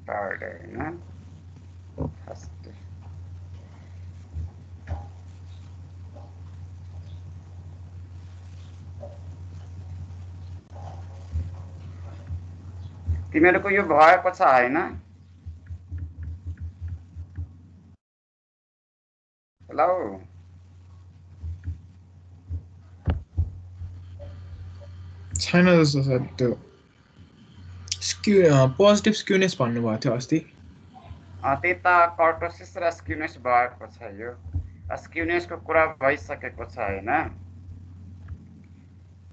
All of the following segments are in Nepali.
थर्ड हैन फर्स्ट तिमीहरुको यो भएको छ हैन हेलो छैन जस्तो छ त्यो पोजिटिभ स्क्युनेस भन्नुभएको थियो अस्ति त्यही त कर्टोसिस र स्क्युनेस भएको छ यो स्क्युनेसको कुरा भइसकेको छ हैन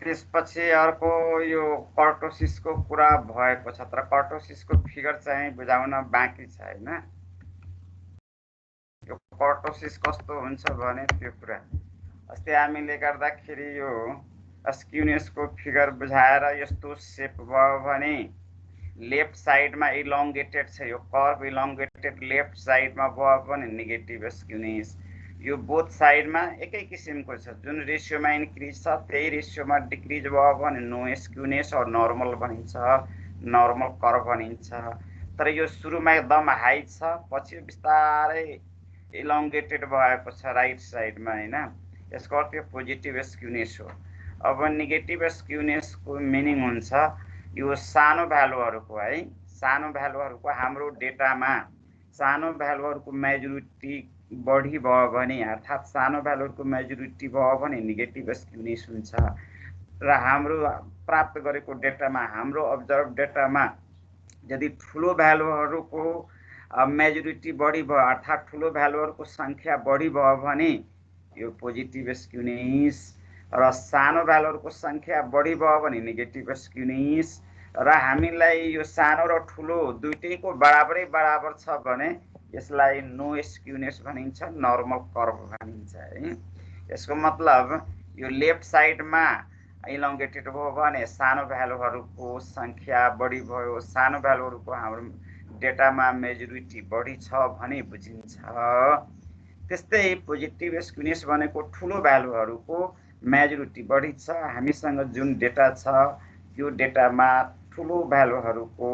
त्यसपछि अर्को यो कर्टोसिसको कुरा भएको छ तर कर्टोसिसको फिगर चाहिँ बुझाउन बाँकी छ हैन यो कर्टोसिस कस्तो हुन्छ भने त्यो कुरा अस्ति हामीले गर्दाखेरि यो स्क्युनेसको फिगर बुझाएर यस्तो शेप भयो भने लेफ्ट साइडमा इलोंगेटेड छ यो कर्व इलोंगेटेड लेफ्ट साइडमा भयो भने नेगेटिभ स्क्युनेस यो बोथ साइडमा एकै किसिमको छ जुन रेशियोमा इन्क्रिज छ त्यही रेशियोमा डिक्रिज भयो भने नो स्क्युनेस और नर्मल भनिन्छ नर्मल कर्व भनिन्छ तर यो सुरुमा एकदम हाई छ पछि बिस्तारै इलोंगेटेड भएको छ राइट साइडमा हैन यसको अर्थ यो पोजिटिभ स्क्युनेस हो अब नेगेटिभ स्क्युनेसको मिनिङ हुन्छ यो सानो भ्यालुहरुको है सानो भ्यालुहरुको हाम्रो डेटामा सानो भ्यालुहरुको मेजोरिटी बढी भयो भने अर्थात सानो भ्यालुहरुको मेजोरिटी भयो भने नेगेटिभ स्क्युनेस हुन्छ र हाम्रो प्राप्त गरेको डेटामा हाम्रो अब्जर्भ डेटामा यदि ठुलो भ्यालुहरुको मेजोरिटी बढी भयो अर्थात ठुलो भ्यालुहरुको संख्या बढी भयो भने यो पोजिटिभ स्क्युनेस र सानो भ्यालुहरुको संख्या बढी भयो भने नेगेटिभ स्क्युनेस र हामीलाई यो सानो र ठुलो दुईटैको बराबर छ भने यसलाई नो स्क्युनेस भनिन्छ नर्मल कर्व भनिन्छ है यसको मतलब यो लेफ्ट साइडमा इलोंगेटेड भयो भने सानो भ्यालुहरुको संख्या बढी भयो सानो भ्यालुहरुको हाम्रो डेटामा मेजोरिटी बढी छ भने बुझिन्छ त्यस्तै पोजिटिभ स्क्युनेस भनेको ठुलो भ्यालुहरुको मेजोरिटी बढी छ हामीसँग जुन डेटा छ यो डेटामा ठुलो भ्यालुहरुको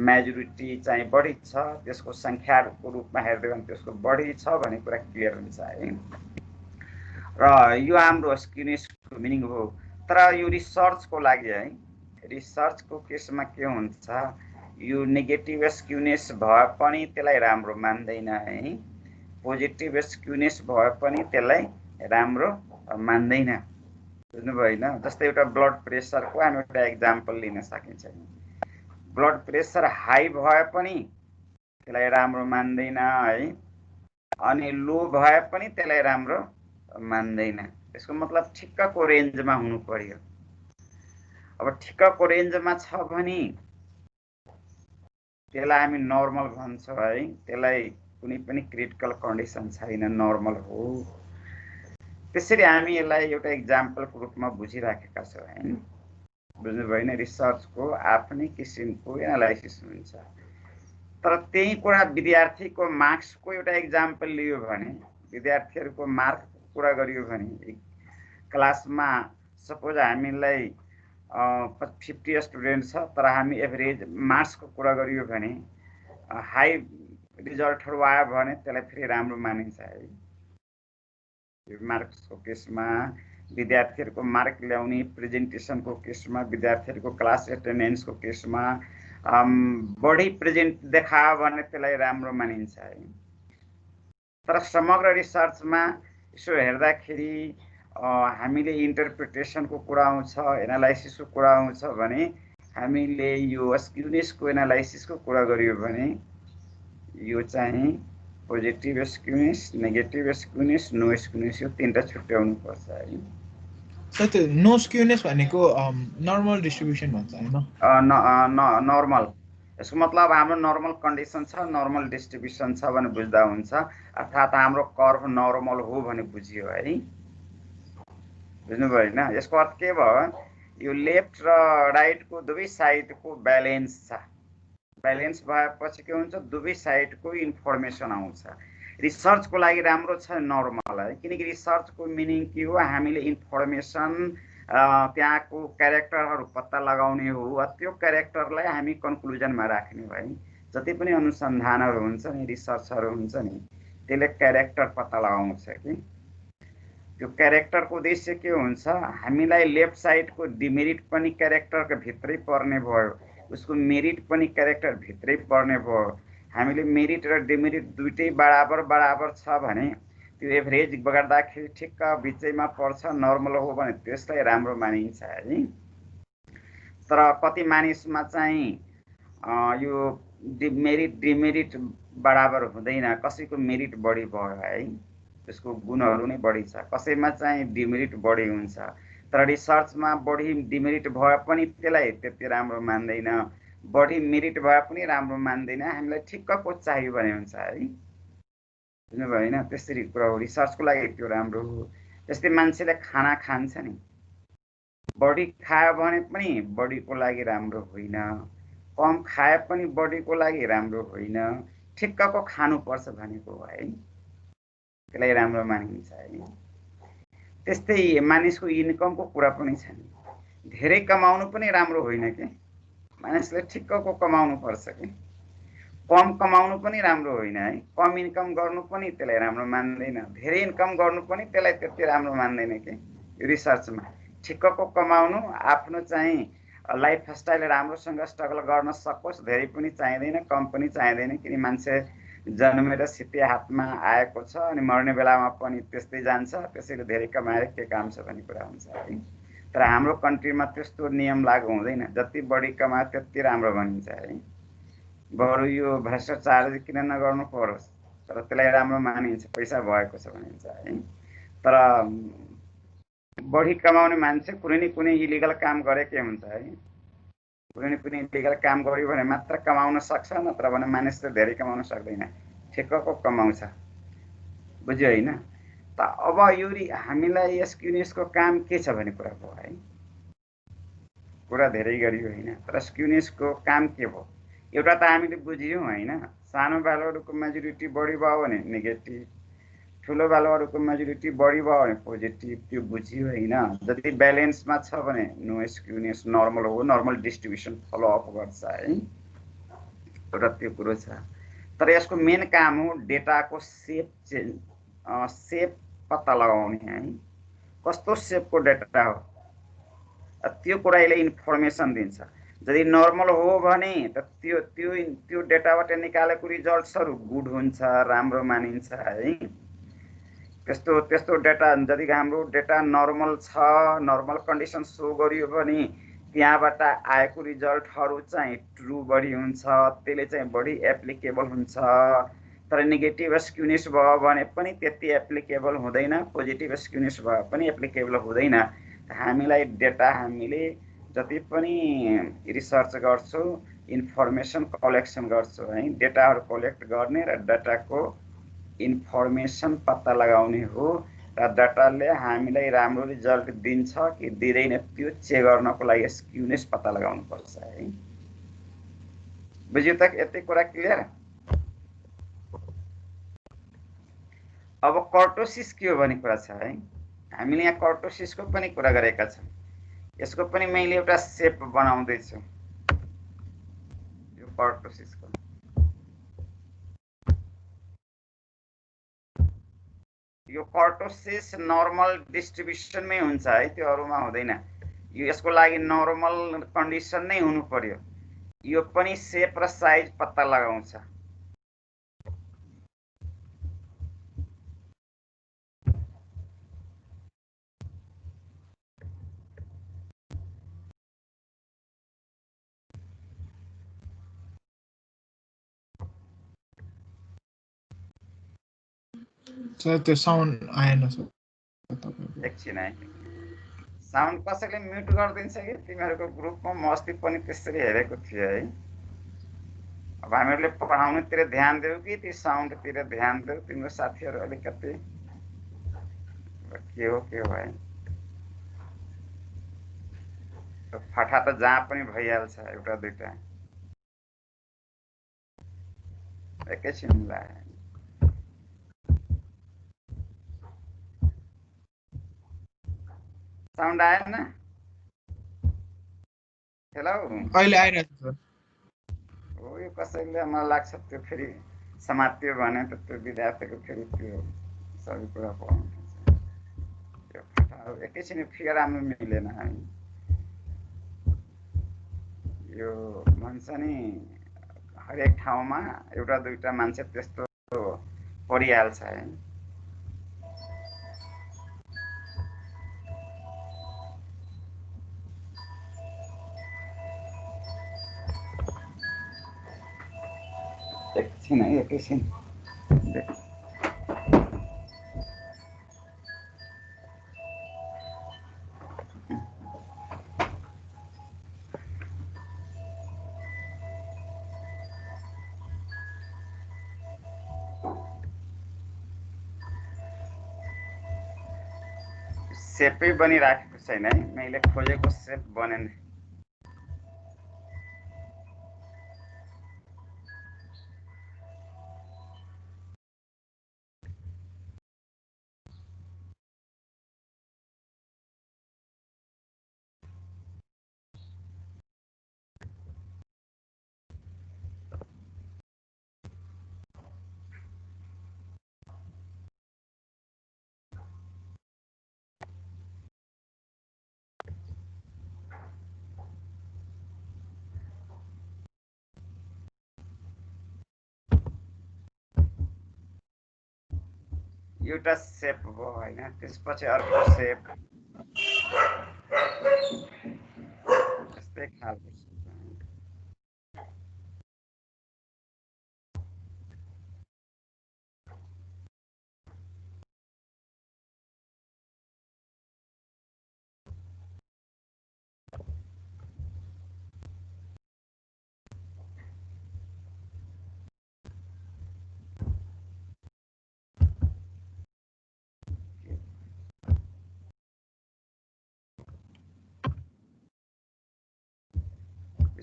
मेजोरिटी चाहिँ बढी छ त्यसको संख्याको रूपमा हेर्दै भने त्यसको बढी छ भन्ने कुरा क्लियर हुन्छ है र यो हाम्रो स्क्युनेसको मिनिङ हो तर यो रिसर्चको लागि है रिसर्चको केसमा के हुन्छ यो नेगेटिभ स्क्युनेस भए पनि त्यसलाई राम्रो मान्दैन है पोजिटिभ स्क्युनेस भए पनि त्यसलाई राम्रो मान्दैन बुझ्नुभयो हैन जस्तै एउटा ब्लड प्रेसरको हामी एउटा एक्जाम्पल लिन सकिन्छ ब्लड प्रेसर हाई भए पनि त्यसलाई राम्रो मान्दैन है अनि लो भए पनि त्यसलाई राम्रो मान्दैन त्यसको मतलब ठिक्कको रेन्जमा हुनु पर्यो अब ठिक्कको रेन्जमा छ भने त्यसलाई हामी नर्मल भन्छौं है त्यसलाई कुनै पनि क्रिटिकल कन्डिसन छैन नर्मल हो त्यसरी हामी यसलाई एउटा एक्जाम्पलको रूपमा बुझिराखेका छौं हैन बुझ्नुभयो हैन रिसर्चको आफ्नै किसिमको एनालाइसिस हुन्छ तर त्यही कुरा विद्यार्थीको मार्क्सको एउटा एक्जाम्पल लियो भने विद्यार्थीहरुको मार्क कुरा गरियो भने क्लासमा सपोज हामीलाई 50 स्टुडेन्ट छ तर हामी एभरेज मार्क्सको कुरा गरियो भने हाई रिजल्टहरु आयो भने त्यसलाई फेरि राम्रो मानिन्छ है मार्क्सको केसमा विद्यार्थीहरुको मार्क ल्याउने प्रेजेन्टेसनको केसमा विद्यार्थीहरुको क्लास एटेन्डेन्सको केसमा बढी प्रेजेन्ट देखायो भने त्यसलाई राम्रो मानिन्छ है तर समग्र रिसर्चमा यसो हेर्दाखेरि हामीले इन्टरप्रिटेसनको कुरा आउँछ एनालाइसिसको कुरा आउँछ भने हामीले यो स्क्युनेसको एनालाइसिसको कुरा गरियो भने यो चाहिँ positive skewness negative skewness no skewness यो तीनटा छुट्याउनु पर्छ है त्यो नो स्क्युनेस भनेको नर्मल डिस्ट्रिब्युसन भन्छ हैन नर्मल यसको मतलब हाम्रो नर्मल कन्डिसन छ नर्मल डिस्ट्रिब्युसन छ भने बुझ्दा हुन्छ अर्थात हाम्रो कर्व नर्मल हो भने बुझियो है बुझ्नुभयो हैन यसको अर्थ के भयो यो लेफ्ट र राइटको दुवै साइडको ब्यालेन्स छ ब्यालेन्स भएपछि के हुन्छ दुवै साइडको इन्फर्मेसन आउँछ रिसर्चको लागि राम्रो छ नर्मल है किनकि रिसर्चको मिनिङ के हो हामीले इन्फर्मेसन त्यहाँको क्यारेक्टरहरु पत्ता लगाउने हो त्यो क्यारेक्टरलाई हामी कन्क्लुजनमा राख्ने हो है जति पनि अनुसन्धानहरू हुन्छ नि रिसर्चहरू हुन्छ नि त्यसले क्यारेक्टर पत्ता लगाउँछ कि त्यो क्यारेक्टरको उद्देश्य के हुन्छ हामीलाई लेफ्ट साइडको डिमेरिट पनि क्यारेक्टरको भित्रै पर्ने भयो उसको मेरिट पनि क्यारेक्टर भित्रै पर्ने भयो हामीले मेरिट र डिमेरिट दुईटै बराबर छ भने त्यो एभरेज गर्दाखेरि ठिक्क बिचैमा पर्छ नर्मल हो भने त्यसलाई राम्रो मानिन्छ है तर कति मानिसमा चाहिँ यो मेरिट डिमेरिट बराबर हुँदैन कसैको मेरिट बढी भयो है त्यसको गुणहरू नै बढी छ कसैमा चाहिँ डिमेरिट बढी हुन्छ तर रिसर्चमा बढी डिमेरिट भए पनि त्यसलाई त्यति राम्रो मान्दैन बढी मेरिट भए पनि राम्रो मान्दैन हामीलाई ठिक्कको चाहियो भने हुन्छ है बुझ्नुभयो हैन त्यसरी कुरा हो रिसर्चको लागि त्यो राम्रो हो त्यस्तै मान्छेले खाना खान्छ नि बढी खायो भने पनि बडीको लागि राम्रो होइन कम खाए पनि बडीको लागि राम्रो होइन ठिक्कको खानुपर्छ भनेको है त्यसलाई राम्रो मानिन्छ है त्यस्तै मानिसको इन्कमको कुरा पनि छ नि धेरै कमाउनु पनि राम्रो होइन के मानिसले ठिक्कको कमाउनु पर्छ के कम कमाउनु पनि राम्रो होइन है कम इन्कम गर्नु पनि त्यसलाई राम्रो मान्दैन धेरै इन्कम गर्नु पनि त्यसलाई त्यति राम्रो मान्दैन के रिसर्चमा ठिक्कको कमाउनु आफ्नो चाहिँ लाइफस्टाइल राम्रोसँग स्ट्रगल गर्न सकोस् धेरै पनि चाहिँदैन कम पनि चाहिँदैन किन मान्छे जन्मेर सिधै हातमा आएको छ अनि मर्ने बेलामा पनि त्यस्तै जान्छ त्यसैले धेरै कमाएर के काम छ भन्ने कुरा हुन्छ है तर हाम्रो कन्ट्रीमा त्यस्तो नियम लागू हुँदैन जति बढी कमाए त्यति राम्रो भनिन्छ है बरु यो भ्रष्टाचार किन नगर्नु परोस् तर त्यसलाई राम्रो मानिन्छ पैसा भएको छ भनिन्छ है तर बढी कमाउने मान्छे कुनै न कुनै इलिगल काम गरेकै हुन्छ है कुनै न कुनै इलिगल काम गर्यो भने मात्र कमाउन सक्छ नत्र भने मानिसले धेरै कमाउन सक्दैन ठिक्कको कमाउँछ बुझ्यो हैन त अब यो हामीलाई यस क्युनिसको काम के छ भन्ने कुरा भयो है कुरा धेरै गरियो हैन तर क्युनिसको काम के भयो एउटा त हामीले बुझ्यौं हैन सानो भ्यालुहरुको मेजोरिटी बढी भयो भने नेगेटिभ ठुलो भ्यालुहरुको मेजोरिटी बढी भयो भने पोजिटिभ त्यो बुझ्यो हैन जति ब्यालेन्समा छ भने नो स्क्युनिस नर्मल हो नर्मल डिस्ट्रिब्युसन फलो अप गर्छ है एउटा त्यो कुरो छ तर यसको मेन काम हो डेटाको सेप पत्ता लगाउने है कस्तो सेपको डेटा हो त्यो कुराले इन्फर्मेसन दिन्छ यदि नर्मल हो भने त त्यो डेटाबाट निकालेको रिजल्ट्सहरु गुड हुन्छ राम्रो मानिन्छ है त्यस्तो डेटा यदि हाम्रो डेटा नर्मल छ नर्मल कन्डिसन सो गरियो भने त्यहाँबाट आएको रिजल्टहरु चाहिँ ट्रु बढी हुन्छ त्यसले चाहिँ बढी एप्लिकेबल हुन्छ तर नेगेटिभ स्क्युनिस भयो भने पनि त्यति एप्लिकेबल हुँदैन पोजिटिभ स्क्युनिस भयो पनि एप्लिकेबल हुँदैन हामीलाई डेटा हामीले जति पनि रिसर्च गर्छौं इन्फर्मेसन कलेक्सन गर्छौं है डेटाहरु कलेक्ट गर्ने र डेटाको इन्फर्मेसन पत्ता लगाउने हो र डेटाले हामीलाई राम्रो रिजल्ट दिन्छ कि दिँदैन त्यो चेक गर्नको लागि स्क्युनिस पत्ता लगाउनु पर्छ है बुझ्यो त यति कुरा क्लियर अब कर्टोसिस के हो भन्ने कुरा छ है हामीले यहाँ कर्टोसिसको पनि कुरा गरेका छौं यसको पनि मैले एउटा सेप बनाउँदै छु यो कर्टोसिसको यो कर्टोसिस नर्मल डिस्ट्रिब्युसनमै हुन्छ है त्यो अरुमा हुँदैन यो यसको लागि नर्मल कन्डिसन नै हुनु पर्यो यो पनि सेप र साइज पत्ता लगाउँछ सर त्यो साउन्ड आएन सर एकछिन है साउन्ड कसैले म्युट गरिदिन्छ कि तिमीहरूको ग्रुपमा म अस्ति पनि त्यसरी हेरेको थिएँ है अब हामीहरूले पढाउनेतिर ध्यान देऊ कि ती साउन्डतिर ध्यान देऊ तिम्रो साथीहरू अलिकति के हो है फाटा त जहाँ पनि भइहाल्छ एउटा दुईटा एकैछिन लाग्यो साउन्ड आएन हेलो अहिले आइरहेको छ हो यो कसैले मलाई लाग्छ त्यो फेरि समात्यो भने त त्यो विद्यार्थीको फेरि त्यो सबै कुरा पढ्नु त्यो फटाउ एकैछिन फिगर राम्रो मिलेन हामी यो भन्छ नि हरेक ठाउँमा एउटा दुईटा मान्छे त्यस्तो परिहाल्छ है एकछिन है एकैछिन सेपै बनिराखेको छैन है मैले खोजेको सेप बनेन एउटा सेप हो हैन त्यसपछि अर्को सेप यस्तै खालको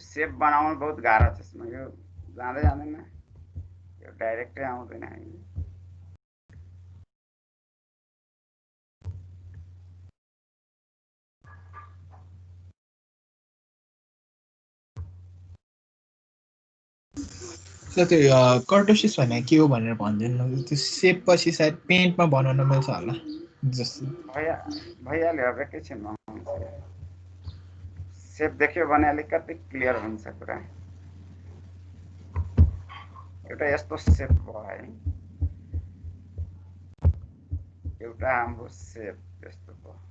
सेप बनाउनु बहुत गाह्रो छ यसमा यो जाँदै जाँदैन यो डाइरेक्टै आउँदैन हैन त्यो कर्टोसिस भने के हो भनेर भन्दैन त्यो सेप पछि सायद पेन्टमा बनाउन मिल्छ होला जस्तो भइहाल्यो अब एकैछिनमा सेप देख्यो भने अलिकति क्लियर हुन्छ कुरा एउटा यस्तो सेप भयो है एउटा हाम्रो सेप यस्तो भयो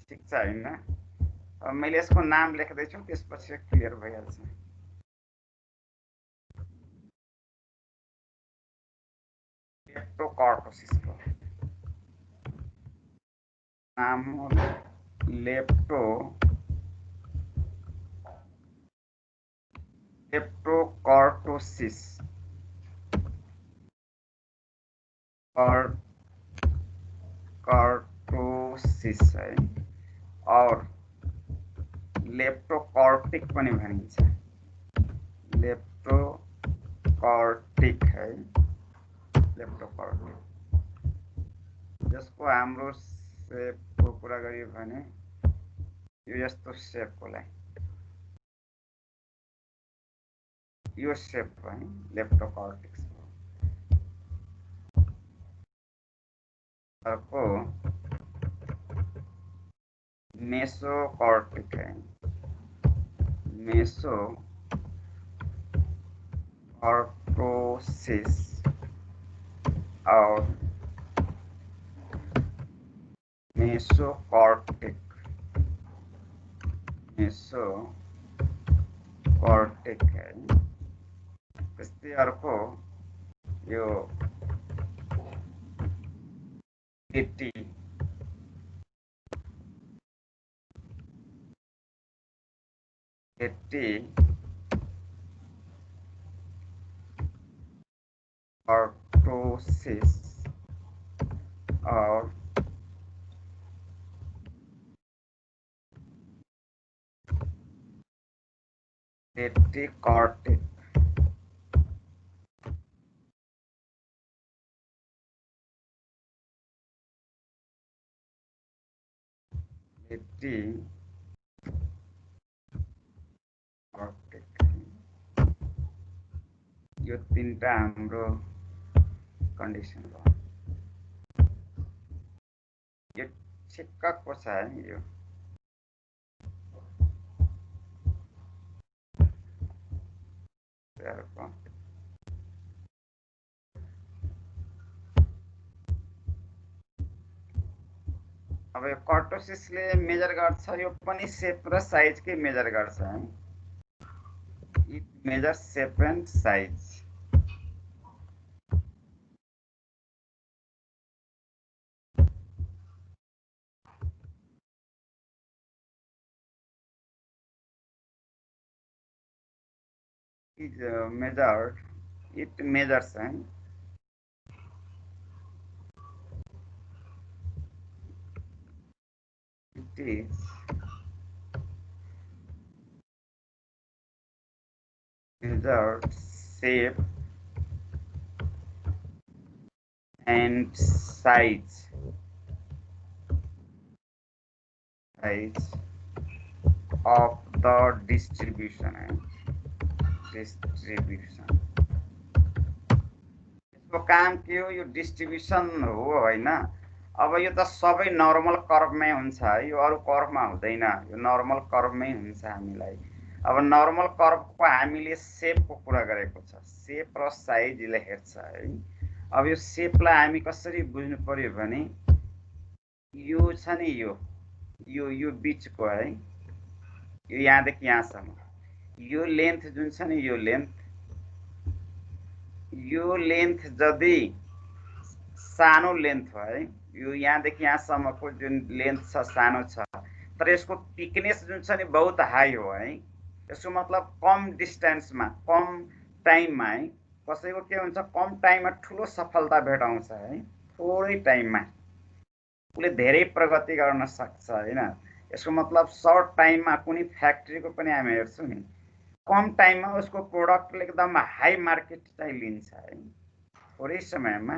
ठिक छ हैन अब मैले यसको नाम लेख्दैछु त्यसपछि क्लियर भइहाल्छ लेप्टोकर्टोसिसको नाम हो लेप्टोकर्टोसिस कर्टोसिस है और लेप्टोकर्टिक पनि भनिन्छ लेप्टोकर्टिक है लेप्टोकर्टिक जसको हाम्रो सेपको कुरा गरियो भने यो यस्तो सेप होला यो सेप है लेप्टोकर्टिक्स अर्को मेसोकॉर्टिक है मेसोकॉर्टोसिस और मेसोकॉर्टिक है त्यस्तै अर्को यो टी कर्टोसिस और टेटिकॉर्टिक टी यो तीनटा हाम्रो कन्डिसन भयो। यो ठिक्कको छ है यो। अब यो कर्टोसिसले मेजर गर्छ, यो पनि सेप र साइजकै मेजर गर्छ है। It measure shape and size. Is measured, it measures and it is measured shape and size of the distribution and distribution. यसको काम के हो? यो डिस्ट्रिब्युसन हो हैन। अब यो त सबै नर्मल कर्वमै हुन्छ है, यो अरु कर्वमा हुँदैन, यो नर्मल कर्वमै हुन्छ हामीलाई। अब नर्मल कर्वको हामीले सेपको कुरा गरेको छ, सेप र साइजले हेर्छ है। अब यो सेपलाई हामी कसरी बुझ्नु पर्यो भने यो छ नि यो बीचको है, यो यहाँदेखि यहाँसम्म यो लेन्थ जुन छ नि यो लेन्थ जति सानो लेन्थ हो है, यो यहाँदेखि यहाँसम्मको जुन लेन्थ छ सानो छ, तर यसको थिकनेस जुन छ नि बहुत हाई हो है। यसको मतलब कम डिस्टेन्समा कम टाइममा है, कसैको के हुन्छ कम टाइममा ठुलो सफलता भेटाउँछ है, थोरै टाइममा उसले धेरै प्रगति गर्न सक्छ हैन। यसको मतलब सर्ट टाइममा कुनै फ्याक्ट्रीको पनि हामी हेर्छौँ नि, कम टाइममा उसको प्रोडक्टले एकदम हाई मार्केट चाहिँ लिन्छ है, थोरै समयमा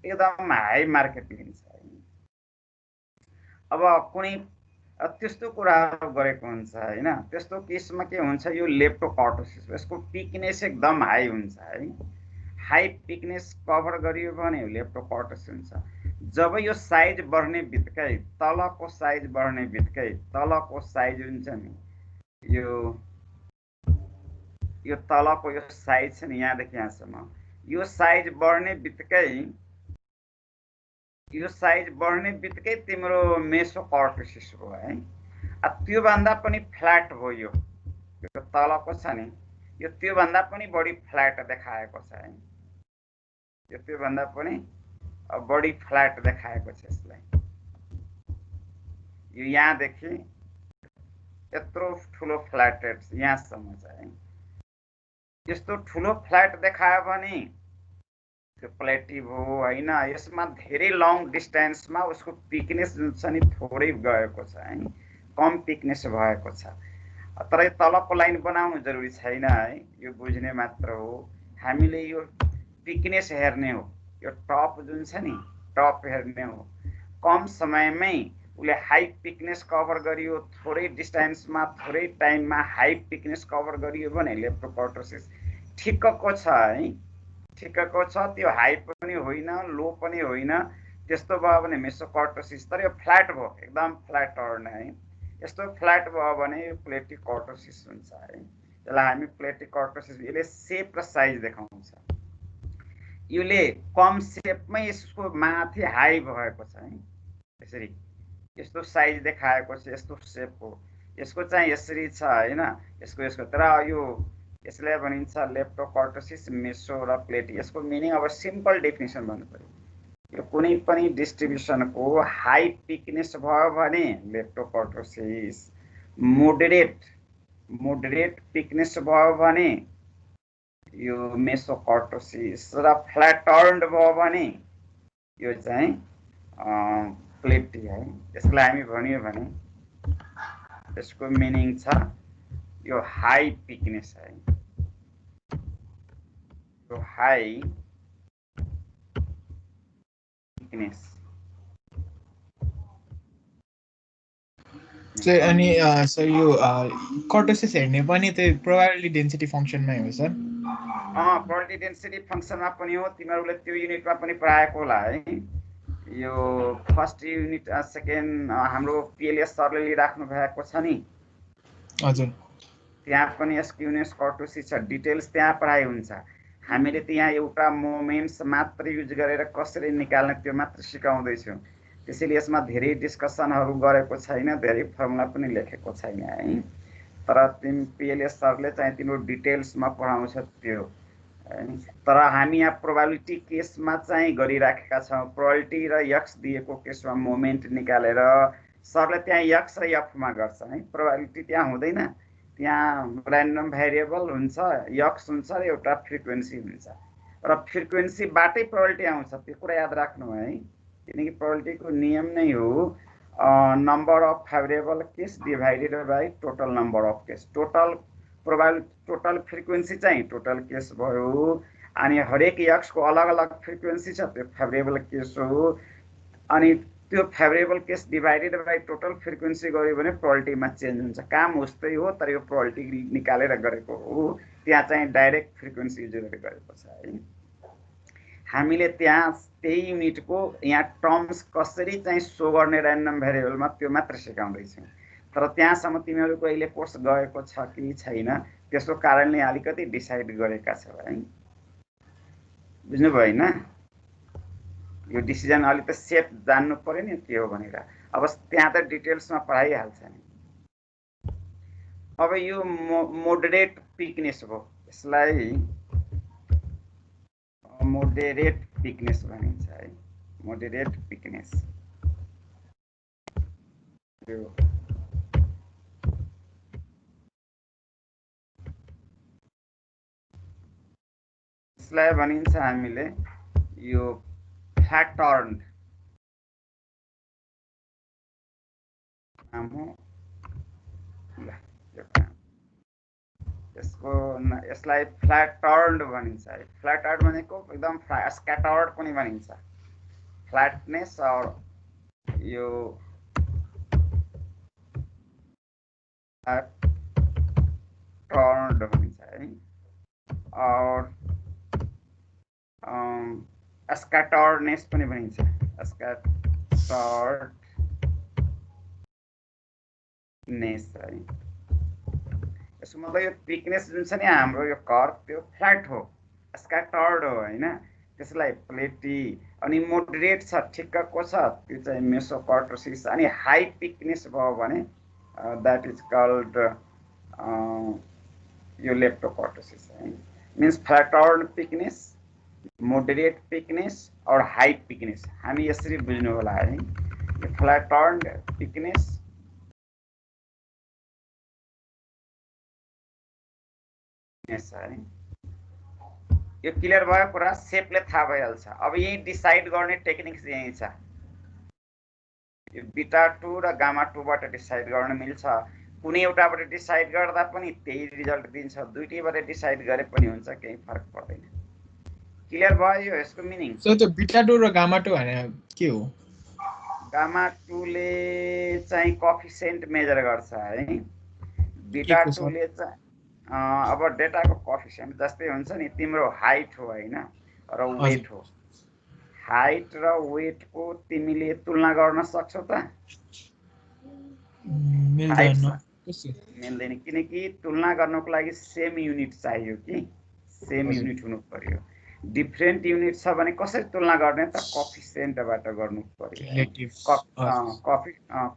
एकदम हाई मार्केट लिन्छ है। अब कुनै त्यस्तो कुराहरू गरेको हुन्छ हैन, त्यस्तो केसमा के हुन्छ यो लेप्टोकर्टोसिस यसको पिकनेस एकदम हाई हुन्छ है। हाई पिकनेस कभर गरियो भने लेप्टोकर्टोसिस हुन्छ। जब यो साइज बढ्ने बित्तिकै तलको साइज बढ्ने बित्तिकै तलको साइज हुन्छ नि यो तलको यो साइज छ नि यहाँदेखि यहाँसम्म, यो साइज बढ्ने बित्तिकै तिम्रो मेसोकर्टोसिस हो है। त्यो भन्दा पनि फ्ल्याट हो यो तलको छ नि, यो त्यो भन्दा पनि बढी फ्ल्याट देखाएको छ है, यो त्यो भन्दा पनि बढी फ्ल्याट देखाएको छ यसलाई। यो यहाँदेखि यत्रो ठुलो फ्ल्याटेड यहाँसम्म छ है। यस्तो ठुलो फ्ल्याट देखायो भने त्यो प्लेटिभ हो हैन। यसमा धेरै लङ डिस्टेन्समा उसको पिकनेस जुन छ नि थोरै गएको छ है, कम पिकनेस भएको छ। तर यो तलको लाइन बनाउनु जरुरी छैन है, यो बुझ्ने मात्र हो। हामीले यो पिकनेस हेर्ने हो, यो टप जुन छ नि टप हेर्ने हो। कम समयमै उसले हाई पिकनेस कभर गरियो, थोरै डिस्टेन्समा थोरै टाइममा हाई पिकनेस कभर गरियो भने लेप्टोकर्टोसिस ठिक्कको छ है, ठिक्कको छ। त्यो हाई पनि होइन लो पनि होइन, त्यस्तो भयो भने मेसोकर्टोसिस। तर यो फ्ल्याट भयो, एकदम फ्ल्याट टर्न है। यस्तो फ्ल्याट भयो भने यो प्लेटिकर्टोसिस हुन्छ है। यसलाई हामी प्लेटिकर्टोसिस, यसले सेप र साइज देखाउँछ। यसले कम सेपमै यसको माथि हाई भएको छ है, यसरी यस्तो साइज देखाएको छ, यस्तो सेप हो। यसको चाहिँ यसरी छ हैन, यसको तर यो यसले भनिन्छ लेप्टोकर्टोसिस, मेसो र प्लेटी। यसको मिनिङ अब सिम्पल डेफिनेसन भन्नु पर्यो, यो कुनै पनि डिस्ट्रिब्युसनको हाई पिकनेस भयो भने लेप्टोकर्टोसिस, मोडरेट पिकनेस भयो भने यो मेसोकर्टोसिस, र फ्ल्याट टर्न्ड भयो भने यो चाहिँ प्लेटी है। यसलाई हामी भन्यो भने यसको मिनिङ छ यो हाई पिकनेस है, यो हाई पिकनेस। सर अनि सर यो कर्टोसिस हेर्ने पनि त्यही प्रोबेबिलिटी डेन्सिटी फङ्सनमै हो सर? प्रोबेबिलिटी डेन्सिटी फङ्सनमा पनि हो, तिमीहरूले त्यो युनिटमा पनि पढाएको होला है। यो फर्स्ट युनिट सेकेन्ड हाम्रो पिएलएस सरले लिइराख्नु भएको छ नि, हजुर त्यहाँ पनि एसक्युएनएस कर्टोसिस छ, डिटेल्स त्यहाँ पढाइ हुन्छ। हामीले त्यहाँ एउटा मोमेन्ट्स मात्र युज गरेर कसरी निकाल्ने त्यो मात्र सिकाउँदैछौँ। त्यसैले यसमा धेरै डिस्कसनहरू गरेको छैन, धेरै फर्मुला पनि लेखेको छैन है। तर तिमी पिएलएस सरले चाहिँ तिम्रो डिटेल्समा पढाउँछ त्यो है। तर हामी यहाँ प्रोबेबिलिटी केसमा चाहिँ गरिराखेका छौँ। प्रोबेबिलिटी र यक्स दिएको केसमा मोमेन्ट निकालेर सरले त्यहाँ यक्स र एफमा गर्छ है। प्रोबेबिलिटी त्यहाँ हुँदैन, त्यहाँ ऱ्यान्डम भेरिएबल हुन्छ, यक्स हुन्छ र एउटा फ्रिक्वेन्सी हुन्छ र फ्रिक्वेन्सीबाटै प्रोबेबिलिटी आउँछ, त्यो कुरा याद राख्नु है। किनकि प्रोबेबिलिटीको नियम नै हो number of favourable case divided by total number of case. Total probability total frequency चाहिँ टोटल केस भयो, अनि हरेक यक्सको अलग अलग फ्रिक्वेन्सी छ, त्यो फेभरेबल केस हो। अनि त्यो favourable case divided by total frequency गऱ्यो भने प्रोबेबिलिटीमा चेन्ज हुन्छ। काम उस्तै हो, तर यो प्रोबेबिलिटी निकालेर गरेको हो, त्यहाँ चाहिँ डाइरेक्ट फ्रिक्वेन्सी युज गरेर गरेको छ है। हामीले त्यहाँ त्यही युनिटको यहाँ टर्म्स कसरी चाहिँ सो गर्ने ऱ्यान्डम भेरिएबलमा त्यो मात्र सिकाउँदैछौँ। तर त्यहाँसम्म तिमीहरूको अहिले कोर्स गएको छ कि छैन, त्यसको कारणले अलिकति डिसाइड गरेका छौ है। बुझ्नुभयो होइन? यो डिसिजन अलि त सेप जान्नु पर्यो नि के हो भनेर। अब त्यहाँ त डिटेल्समा पढाइहाल्छ नि। अब यो मोडरेट पिकनेस हो, यसलाई मोडरेट पिकनेस भनिन्छ है। मोडरेट पिकनेस यो यसलाई भनिन्छ हामीले यो फ्ल्याट टर्न्ड नाम हो। यसलाई फ्ल्याट टर्न्ड भनिन्छ है। फ्ल्याट टर्न्ड भनेको एकदम स्क्याटर्ड पनि भनिन्छ, फ्ल्याटनेस और यो टर्न्ड भनिन्छ है। और स्क्याटर्डनेस पनि भनिन्छ, स्क्याटर्डनेस है। यसको मतलब यो थिकनेस जुन छ नि हाम्रो यो कर्व त्यो फ्ल्याट हो, स्क्याटर्ड हो हैन। त्यसलाई प्लेटी अनि मोडरेट छ, ठिक्कको छ, त्यो चाहिँ मेसोकर्टोसिस। अनि हाई थिकनेस भयो भने द्याट इज कल्ड यो लेप्टोकर्टोसिस है। मिन्स फ्ल्याटर्ड थिकनेस, मोडरेट थिकनेस और हाई थिकनेस। हामी यसरी बुझ्नु होला है। फ्ल्याटर्ड थिकनेस है। यो क्लियर भयो कुरा, सेपले थाहा भइहाल्छ। अब यही डिसाइड गर्ने टेक्निक्स यही छ। यो बीटा 2 र गामा 2 बाट डिसाइड गर्न मिल्छ। कुनै एउटाबाट डिसाइड गर्दा पनि त्यही रिजल्ट दिन्छ, दुईटैबाट डिसाइड गरे पनि हुन्छ, केही फरक पर्दैन। क्लियर भयो यसको मिनिङ? सो त्यो बीटा 2 र गामा 2 भने के हो? गामा 2 ले चाहिँ कोएफिसिएन्ट मेजर गर्छ है। बीटा 2 ले चाहिँ अब डेटाको कोएफिसिएन्ट जस्तै हुन्छ नि, तिम्रो हाइट हो हैन र वेट हो। हाइट र वेटको तिमीले तुलना गर्न सक्छौ त? मिल्दैन, किनकि तुलना गर्नको लागि सेम युनिट चाहियो कि सेम युनिट हुनु पर्यो। डिफरेन्ट युनिट छ भने कसरी तुलना गर्ने त? कोएफिसिएन्टबाट गर्नु पर्यो।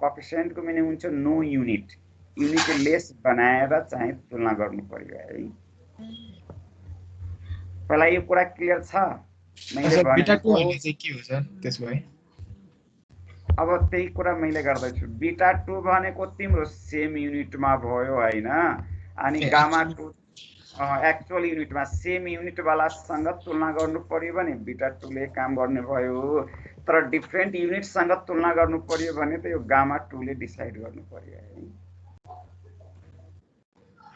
कोएफिसिएन्टको मिनिङ हुन्छ नो युनिट, युनिट लेस बनाएर चाहिँ तुलना गर्नु पर्यो है। पहिला यो कुरा क्लियर छ? मैले बीटा 2 भने चाहिँ के हो सर त्यसो भए? अब त्यही कुरा मैले गर्दैछु। बीटा 2 भनेको तिम्रो सेम युनिटमा भयो हैन। अनि गामा 2 एक्चुअल युनिटमा सेम युनिट वालासँग तुलना गर्नु पर्यो भने बीटा 2 ले काम गर्ने भयो। तर डिफरेन्ट युनिटसँग तुलना गर्नु पर्यो भने त यो गामा 2 ले डिसाइड गर्नु पर्यो है।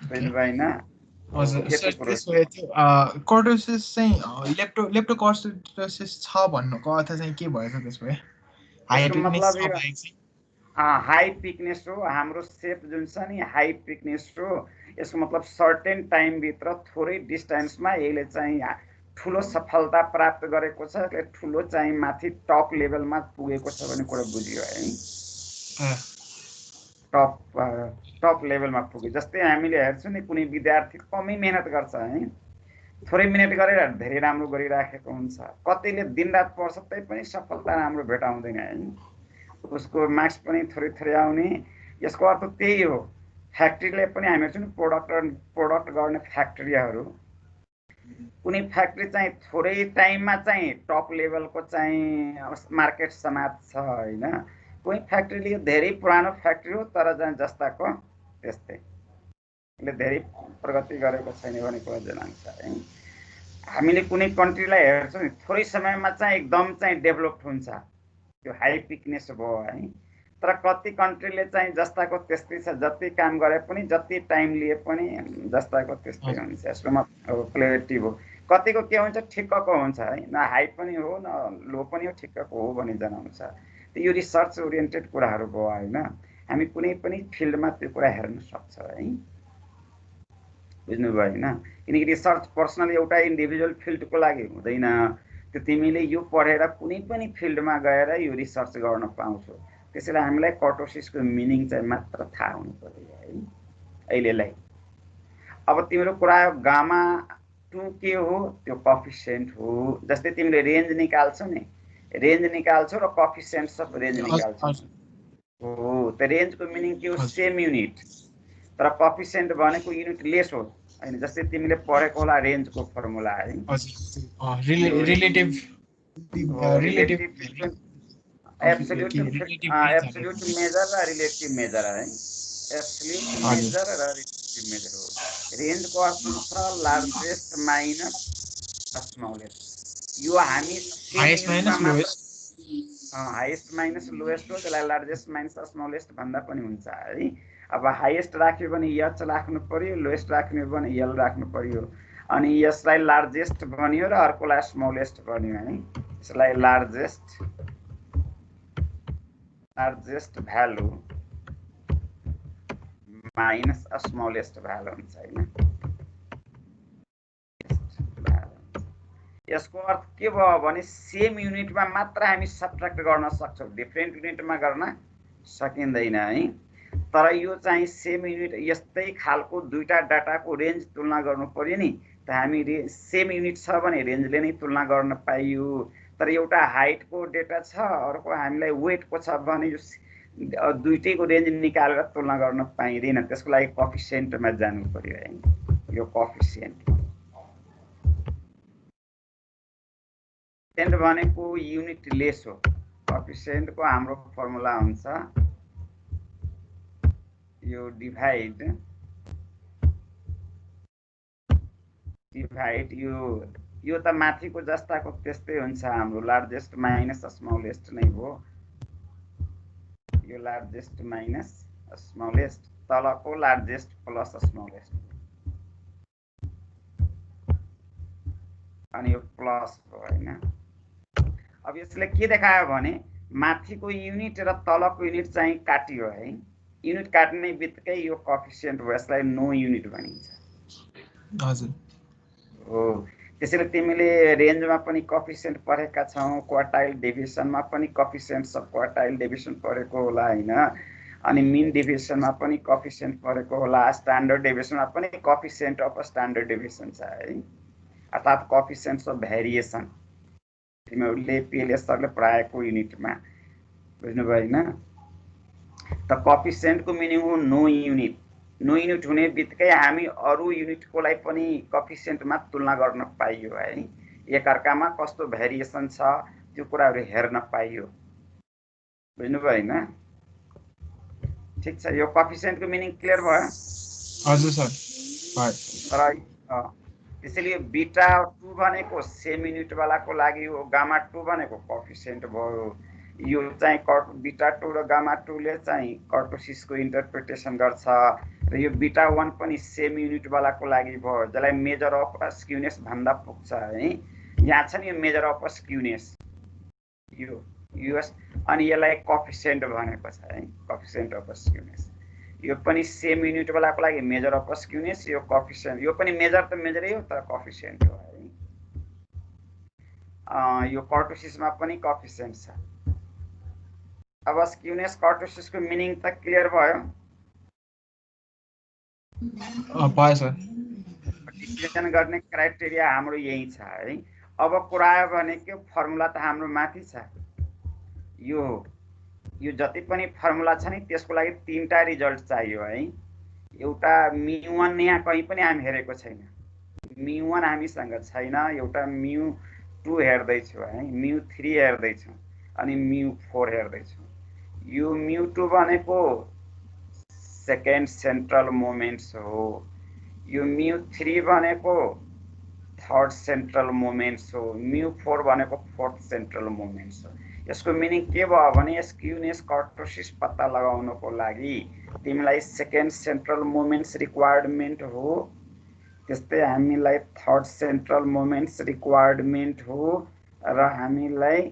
बुझ्नु भएन? हजुर सर, त्यसो भए त्यो कर्टोसिस चाहिँ लेप्टोकर्टोसिस छ भन्नुको अर्थ चाहिँ के भयो त त्यसो भए? हाई थिकनेस छ भने चाहिँ हाई पिकनेस हो हाम्रो सेप जुन छ नि हाई पिकनेस हो यसको मतलब सर्टेन टाइमभित्र थोरै डिस्टेन्समा यसले चाहिँ ठुलो सफलता प्राप्त गरेको छ यसले ठुलो चाहिँ माथि टप लेभलमा पुगेको छ भन्ने कुरा बुझियो है टप लेभलमा पुग्यो जस्तै हामीले हेर्छौँ नि कुनै विद्यार्थी कमै मेहनत गर्छ है थोरै मिहिनेत गरेर धेरै राम्रो गरिराखेको हुन्छ कतिले दिनरात पढ्छ तै पनि सफलता राम्रो भेटाउँदैन है उसको मार्क्स पनि थोरै थोरै आउने यसको अर्थ त्यही हो फ्याक्ट्रीले पनि हामी हेर्छौँ प्रोडक्ट गर्ने फ्याक्ट्रीहरू कुनै फ्याक्ट्री चाहिँ थोरै टाइममा चाहिँ टप लेभलको चाहिँ मार्केट समात्छ होइन कुनै फ्याक्ट्रीले धेरै पुरानो फ्याक्ट्री हो तर चाहिँ जस्ताको त्यस्तै यसले धेरै प्रगति गरेको छैन भन्ने कुरा जनाउँछ है हामीले कुनै कन्ट्रीलाई हेर्छौँ नि थोरै समयमा चाहिँ एकदम चाहिँ डेभलप हुन्छ त्यो हाई पिकनेस भयो है तर कति कन्ट्रीले चाहिँ जस्ताको त्यस्तै छ जति काम गरे पनि जति टाइम लिए पनि जस्ताको त्यस्तै हुन्छ यसमा प्लेटिभ हो कतिको के हुन्छ ठिक्कको हुन्छ है न हाई पनि हो न लो पनि हो ठिक्कको हो भन्ने जनाउँछ यो रिसर्च ओरिएन्टेड कुराहरू भयो होइन हामी कुनै पनि फिल्डमा त्यो कुरा हेर्न सक्छ है बुझ्नुभयो होइन किनकि रिसर्च पर्सनल एउटा इन्डिभिजुअल फिल्डको लागि हुँदैन त्यो तिमीले यो पढेर कुनै पनि फिल्डमा गएर यो रिसर्च गर्न पाउँछौ त्यसैले हामीलाई कर्टोसिसको मिनिङ चाहिँ मात्र थाहा हुनु पर्यो है अहिलेलाई अब तिम्रो कुरा गामा 2 के हो त्यो कोएफिसिएन्ट हो जस्तै तिमीले रेन्ज निकाल्छौ नि रेन्ज निकाल्छौ र कोएफिसिएन्ट्स अफ रेन्ज निकाल्छौ हो त रेन्जको मिनिङ के हो सेम युनिट तर कोएफिसिएन्ट भनेको युनिट लेस हो हैन जस्तै तिमीले पढेको होला रेन्जको फर्मुला है रिलेटिभ एब्सोल्युट मेजर र रिलेटिभ मेजर है एब्सोल्युट मेजर र रिलेटिभ मेजर हो रेन्जको अर्थ हुन्छ लार्जेस्ट माइनस स्मलेस्ट यो हामी highest minus lowest highest minus lowest हो त्यसलाई लार्जेस्ट माइनस स्मलेस्ट भन्दा पनि हुन्छ है अब हाईएस्ट राख्यो भने एच राख्नु पर्यो लोएस्ट राख्नु भने एल राख्नु पर्यो अनि यसलाई लार्जेस्ट भन्यो र अर्कोलाई स्मलेस्ट भन्यो है यसलाई largest value minus smallest value हुन्छ हैन यसको अर्थ के भयो भने सेम युनिटमा मात्र हामी सब्ट्र्याक्ट गर्न सक्छौं डिफरेन्ट युनिटमा गर्न सकिँदैन है तर यो चाहिँ सेम युनिट यस्तै खालको दुईटा डाटाको रेन्ज तुलना गर्नु पर्यो नि त हामी सेम युनिट छ भने रेन्जले नै तुलना गर्न पाइयो तर एउटा हाइटको डेटा छ अर्को हामीलाई वेटको छ भने यो दुईटैको रेन्ज निकालेर तुलना गर्न पाइँदैन त्यसको लागि कोएफिसिएन्टमा जानु पर्यो है यो कोएफिसिएन्ट भनेको युनिट लेस हो कोएफिसिएन्टको हाम्रो फर्मुला हुन्छ यो डिभाइड यो त माथिको जस्ताको त्यस्तै हुन्छ हाम्रो लार्जेस्ट माइनस स्मलेस्ट नै हो यो लार्जेस्ट माइनस स्मलेस्ट तलको लार्जेस्ट प्लस स्मलेस्ट अनि यो प्लस हो हैन अब यसले के देखायो भने माथिको युनिट र तलको युनिट चाहिँ काटियो है युनिट काट्ने बित्तिकै यो कोएफिसिएन्ट हो यसलाई नो युनिट भनिन्छ हजुर हो त्यसैले तिमीले रेन्जमा पनि कोएफिसिएन्ट पढेका छौ क्वार्टाइल डेभिएसनमा पनि कोएफिसिएन्ट सब क्वार्टाइल डेभिएसन पढेको होला हैन अनि मिन डेभिएसनमा पनि कोएफिसिएन्ट पढेको होला स्ट्यान्डर्ड डेभिएसनमा पनि कोएफिसिएन्ट अफ स्ट्यान्डर्ड डेभिएसन छ है अर्थात् कोएफिसिएन्ट्स अफ भेरिएसन तिमीहरूले पीएलएस सरले पढाएको युनिटमा बुझ्नुभयो हैन त कोएफिसिएन्टको मिनिङ हो नो युनिट हुने बित्तिकै हामी अरु युनिटकोलाई पनि कोएफिसिएन्टमा तुलना गर्न पाइयो है एकअर्कामा कस्तो भेरिएसन छ त्यो कुराहरु हेर्न पाइयो बुझ्नुभयो हैन ठीक छ यो कोएफिसिएन्टको मिनिङ क्लियर भयो हजुर सर तर त्यसैले बीटा 2 भनेको सेम युनिट वालाको लागि हो गामा 2 भनेको कोएफिसिएन्ट भयो यो चाहिँ बीटा 2 र गामा 2 ले चाहिँ कर्टोसिसको इन्टरप्रिटेसन गर्छ र यो बीटा 1 पनि सेम युनिट वालाको लागि भयो जसलाई मेजर अफ स्क्युनेस भन्दा पुग्छ है यहाँ छ नि यो मेजर अफ स्क्युनेस यो अनि यसलाई कोएफिसिएन्ट भनेको छ है, कोएफिसिएन्ट अफ स्क्युनेस। यो पनि सेम युनिट वालाको लागि मेजर अफ स्क्युनेस, यो कोएफिसिएन्ट, यो पनि मेजर त मेजरै हो तर कोएफिसिएन्ट हो है। यो कर्टोसिसमा पनि कोएफिसिएन्ट छ। अब स्क्युनेस कर्टोसिसको मिनिङ त क्लियर भयो? भयो सर। डिसिजन गर्ने क्राइटेरिया हाम्रो यही छ है। अब कुरा आयो भनेको फर्मुला त हाम्रो माथि छ। यो जति पनि फर्मुला छ नि त्यसको लागि तीनटा रिजल्ट चाहियो है। एउटा μ1 यहाँ कहीँ पनि हामी हेरेको छैन, μ1 हामीसँग छैन, एउटा μ2 हेर्दैछु है, μ3 हेर्दैछु अनि μ4 हेर्दैछु। यो μ2 भनेको सेकेन्ड सेन्ट्रल मोमेन्ट्स हो, यो μ3 भनेको थर्ड सेन्ट्रल मोमेन्ट्स हो, μ4 भनेको फोर्थ सेन्ट्रल मोमेन्ट्स हो। यसको मिनिङ के भयो भने स्क्युनेस कर्टोसिस पत्ता लगाउनको लागि तिमीलाई सेकेन्ड सेन्ट्रल मोमेन्ट्स रिक्वायरमेन्ट हो, त्यस्तै हामीलाई थर्ड सेन्ट्रल मोमेन्ट्स रिक्वायरमेन्ट हो र हामीलाई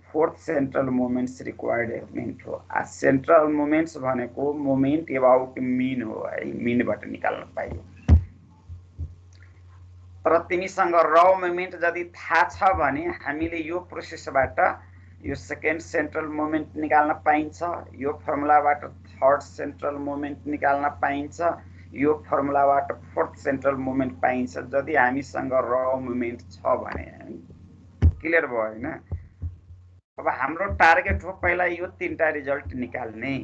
फोर्थ सेन्ट्रल मोमेन्ट्स रिक्वायरमेन्ट हो। सेन्ट्रल मोमेन्ट्स भनेको मोमेन्ट एबाउट मिन हो है, मिनबाट निकाल्न पाइयो। तर तिमीसँग र मोमेन्ट यदि थाहा छ भने हामीले यो प्रोसेसबाट यो सेकेन्ड सेन्ट्रल मोमेन्ट निकाल्न पाइन्छ, यो फर्मुलाबाट थर्ड सेन्ट्रल मोमेन्ट निकाल्न पाइन्छ, यो फर्मुलाबाट फोर्थ सेन्ट्रल मोमेन्ट पाइन्छ यदि हामीसँग र मोमेन्ट छ भने। क्लियर भयो हैन? अब हाम्रो टार्गेट हो पहिला यो तीनटा रिजल्ट निकाल्ने,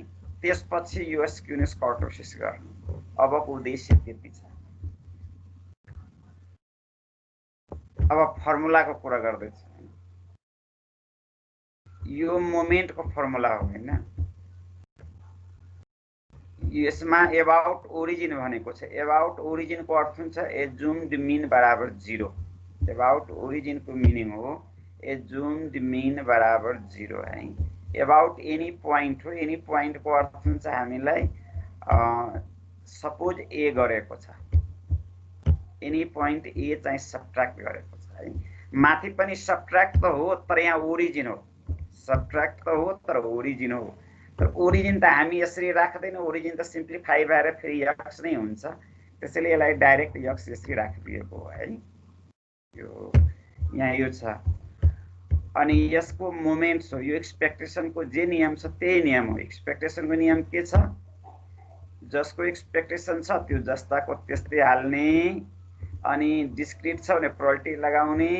त्यसपछि यो स्क्युनेस कर्टोसिस गर्ने। अबको उद्देश्य त्यति छ। अब फर्मुलाको कुरा गर्दैछु। यो मोमेन्टको फर्मुला हो हैन? यसमा एबाउट ओरिजिन भनेको छ। एबाउट ओरिजिनको अर्थ हुन्छ एज्युम्ड मिन बराबर 0। एबाउट ओरिजिनको मिनिङ हो एज्युम्ड मिन बराबर 0 है। एबाउट एनी पोइन्ट हो, एनी पोइन्टको अर्थ हुन्छ हामीलाई सपोज ए गरेको छ, एनी पोइन्ट ए चाहिँ सब्ट्र्याक्ट गरेको छ है। माथि पनि सब्ट्र्याक्ट त हो तर यहाँ ओरिजिन हो, सब्ट्र्याक्ट त हो तर ओरिजिन हो। तर ओरिजिन त हामी यसरी राख्दैन, ओरिजिन त सिम्प्लिफाई भएर फेरि यक्स नै हुन्छ, त्यसैले यसलाई डाइरेक्ट यक्स यसरी राखिदिएको हो है। यो यहाँ यो छ। अनि यसको मोमेन्ट्स हो, यो एक्सपेक्टेसनको जे नियम छ त्यही नियम हो। एक्सपेक्टेसनको नियम के छ? जसको एक्सपेक्टेसन छ त्यो जस्ताको त्यस्तै हाल्ने, अनि डिस्क्रिट छ भने प्रोबेबिलिटी लगाउने,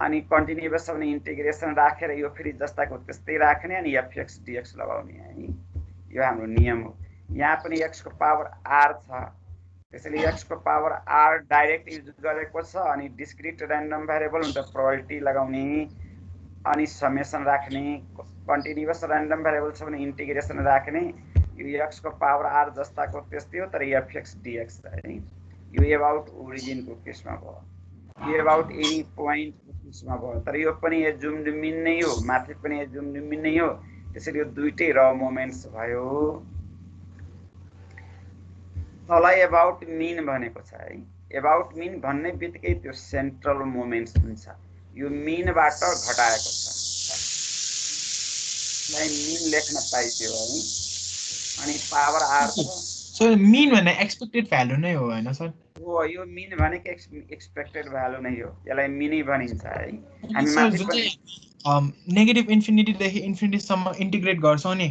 अनि कन्टिन्युअस छ भने इन्टिग्रेसन राखेर यो फेरि जस्ताको त्यस्तै राख्ने, अनि एफएक्स डिएक्स लगाउने है। यो हाम्रो नियम हो। यहाँ पनि एक्स को पावर आर छ, त्यसैले एक्स को पावर आर डाइरेक्ट युज गरेको छ। अनि डिस्क्रिट र्यान्डम भेरिएबल हुन्छ, प्रोबेबिलिटी लगाउने अनि समेसन राख्ने, कन्टिन्युअस र्यान्डम भेरिएबल छ भने इन्टिग्रेसन राख्ने। यो एक्स को पावर आर जस्ताको त्यस्तै हो तर एफएक्स डिएक्स है। यो एबाउट ओरिजिनको केसमा भयो, यो एबाउट एनी पोइन्टको केसमा भयो। तर यो पनि एज्युम्ड मिन नै हो, माथि पनि एज्युम्ड मिन नै हो, त्यसैले यो दुईटै र मोमेन्ट्स भयो। तल एबाउट मिन भनेको छ है। एबाउट मिन भन्ने बित्तिकै त्यो सेन्ट्रल मोमेन्ट्स हुन्छ, यो मिनबाट घटाएको छ, यसलाई मिन लेख्न पाइयो है। अनि पावर आर छ। सर मिन भने एक्सपेक्टेड भ्यालु नै हो हैन सर? हो, यो मिन भनेको एक्सपेक्टेड भ्यालु नै हो, यसलाई मिनै भनिन्छ है। हामी सर माथि जो पनि चाहिँ नेगेटिभ इन्फिनिटीदेखि इन्फिनिटीसम्म इन्टिग्रेट गर्छौँ नि,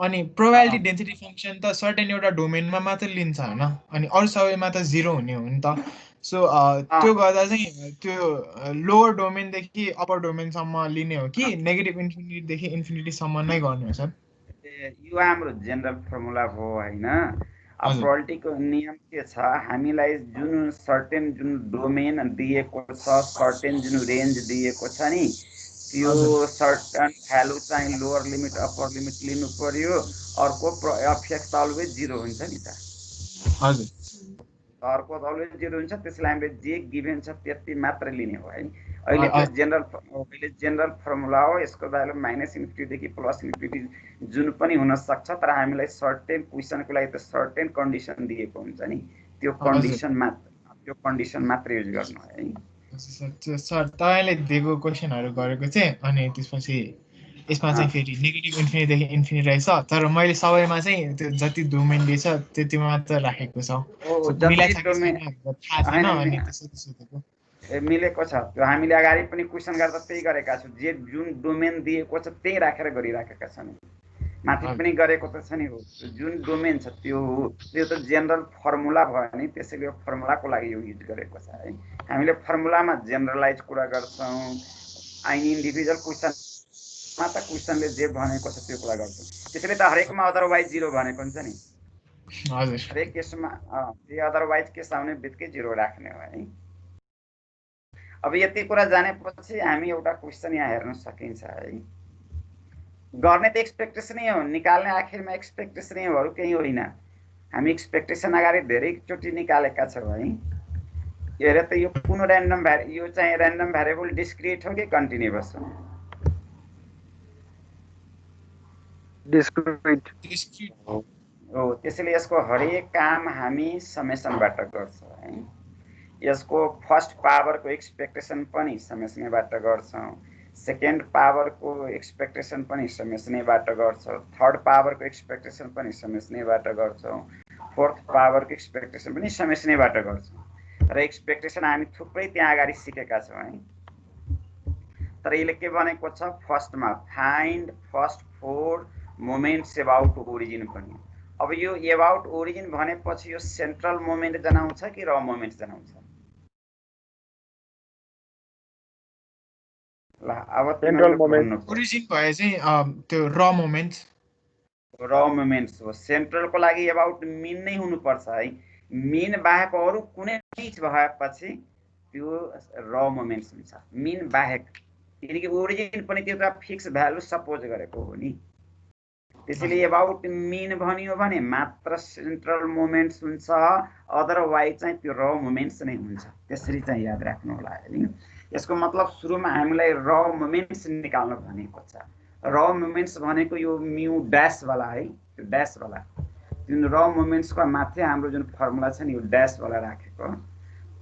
अनि प्रोबेबिलिटी डेन्सिटी फङ्सन त सर्टेन एउटा डोमेनमा मात्र लिन्छ हैन, अनि अरू सबैमा त 0 हुने हो नि त। सो त्यो गर्दा चाहिँ त्यो लोवर डोमेनदेखि अप्पर डोमेनसम्म लिने हो कि नेगेटिभ इन्फिनिटीदेखि इन्फिनिटीसम्म नै गर्ने हो सर? यो हाम्रो जेनरल फर्मुला हो हैन। अब प्रोबेबिलिटीको नियम के छ, हामीलाई जुन सर्टेन जुन डोमेन दिएको छ, सर्टेन जुन रेन्ज दिएको छ नि, त्यो सर्टेन भ्यालु चाहिँ लोअर लिमिट अप्पर लिमिट लिनु पर्यो। अर्को एफएक्स अलवेज 0 हुन्छ नि त। हजुर, अर्को अलवेज 0 हुन्छ, त्यसलाई हामीले जे गिभेन छ त्यति मात्र लिने हो है। अहिले त्यो जेनरल फर्मुला हो, यसको भ्यालु -इन्फिनिटी देखि +इन्फिनिटी जुन पनि हुन सक्छ, तर हामीलाई सर्टेन क्वेसनको लागि त सर्टेन कन्डिसन दिएको हुन्छ नि, त्यो कन्डिसन मात्र युज गर्नु है। सर तपाईँले दिएको क्वेसनहरू गरेको चाहिँ अनि त्यसपछि यसमा चाहिँ फेरि नेगेटिभ इन्फिनिटीदेखि इन्फिनिटी रहेछ तर मैले सबैमा चाहिँ त्यो जति डोमेन दिएछ त्यति मात्र राखेको छ मिलाइ जति छ कि डोमेन छैन थाहा छैन होइन अनि त्यसरी सोधेको मिलेको छ त्यो हामीले अगाडि पनि क्वेसन गर्दा त्यही गरेका छौँ जे जुन डोमेन दिएको छ त्यही राखेर गरिराखेका छन् माथि पनि गरेको त छ नि हो जुन डोमेन छ त्यो हो त्यो त जेनरल फर्मुला भयो नि त्यसैले यो फर्मुलाको लागि यो युज गरेको छ है हामीले फर्मुलामा जेनरलाइज कुरा गर्छौँ आइन इन्डिभिजुअल क्वेसनमा त क्वेसनले जे भनेको छ त्यो कुरा गर्छौँ त्यसैले त हरेकमा अदरवाइज 0 भनेको हुन्छ नि हजुर हरेक केसमा त्यो अदरवाइज केस आउने बित्तिकै 0 राख्ने हो है अब यति कुरा जानेपछि हामी एउटा क्वेसन यहाँ हेर्न सकिन्छ है गर्ने त एक्सपेक्टेसनै हो निकाल्ने आखिरमा एक्सपेक्टेसनै हो अरू केही होइन हामी एक्सपेक्टेसन अगाडि धेरैचोटि निकालेका छौँ है हेर त यो कुन ऱ्यान्डम यो चाहिँ ऱ्यान्डम भ्यारिएबल डिस्क्रिट हो कि कन्टिन्युअस हो डिस्क्रिट हो त्यसैले यसको हरेक काम हामी समेसनबाट गर्छौँ है यसको फर्स्ट पावरको एक्सपेक्टेसन पनि समेस्नेबाट गर्छौँ सेकेन्ड पावरको एक्सपेक्टेसन पनि समेस्नेबाट गर्छौँ थर्ड पावरको एक्सपेक्टेसन पनि समेस्नेबाट गर्छौँ फोर्थ पावरको एक्सपेक्टेसन पनि समेस्नेबाट गर्छौँ र एक्सपेक्टेसन हामी थुप्रै त्यहाँ अगाडि सिकेका छौँ है तर यसले के भनेको छ फर्स्टमा find first 4 moments about origin पनि अब यो एबाउट ओरिजिन भनेपछि यो सेन्ट्रल मोमेन्ट जनाउँछ कि र मोमेन्ट जनाउँछ ल अब सेन्ट्रल मोमेन्ट ओरिजिन भए चाहिँ त्यो र मोमेन्ट्स हो सेन्ट्रलको लागि एबाउट मिन नै हुनुपर्छ है मिन बाहेक अरू कुनै चीज भएपछि त्यो र मोमेन्ट्स हुन्छ मिन बाहेक किनकि ओरिजिन पनि त्यो एउटा फिक्स भ्यालु सपोज गरेको हो नि त्यसैले एबाउट मिन भनियो भने मात्र सेन्ट्रल मोमेन्ट्स हुन्छ अदरवाइज चाहिँ त्यो र मोमेन्ट्स नै हुन्छ त्यसरी चाहिँ याद राख्नु होला है यसको मतलब सुरुमा हामीलाई र मोमेन्ट्स निकाल्नु भनेको छ र मोमेन्ट्स भनेको यो म्यु ड्यास वाला है त्यो ड्यास वाला जुन र मोमेन्ट्सको माथि हाम्रो जुन फर्मुला छ नि यो ड्यास वाला राखेको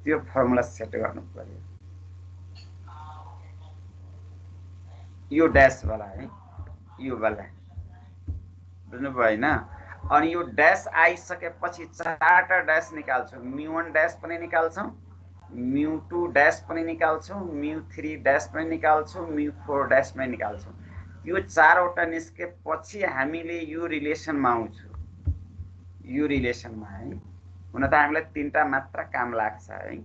त्यो फर्मुला सेट गर्नु पर्यो यो ड्यास वाला है यो वाला बुझ्नुभयो हैन अनि यो ड्यास आइसकेपछि चारवटा ड्यास निकाल्छौँ μ1 ड्यास पनि निकाल्छौँ μ2 ड्यास पनि निकाल्छौँ μ3 ड्यास पनि निकाल्छौँ μ4 ड्यास पनि निकाल्छौँ यो चारवटा निस्केपछि हामीले यो रिलेसनमा आउँछौँ यो रिलेसनमा है हुन त हामीलाई तीनटा मात्र काम लाग्छ है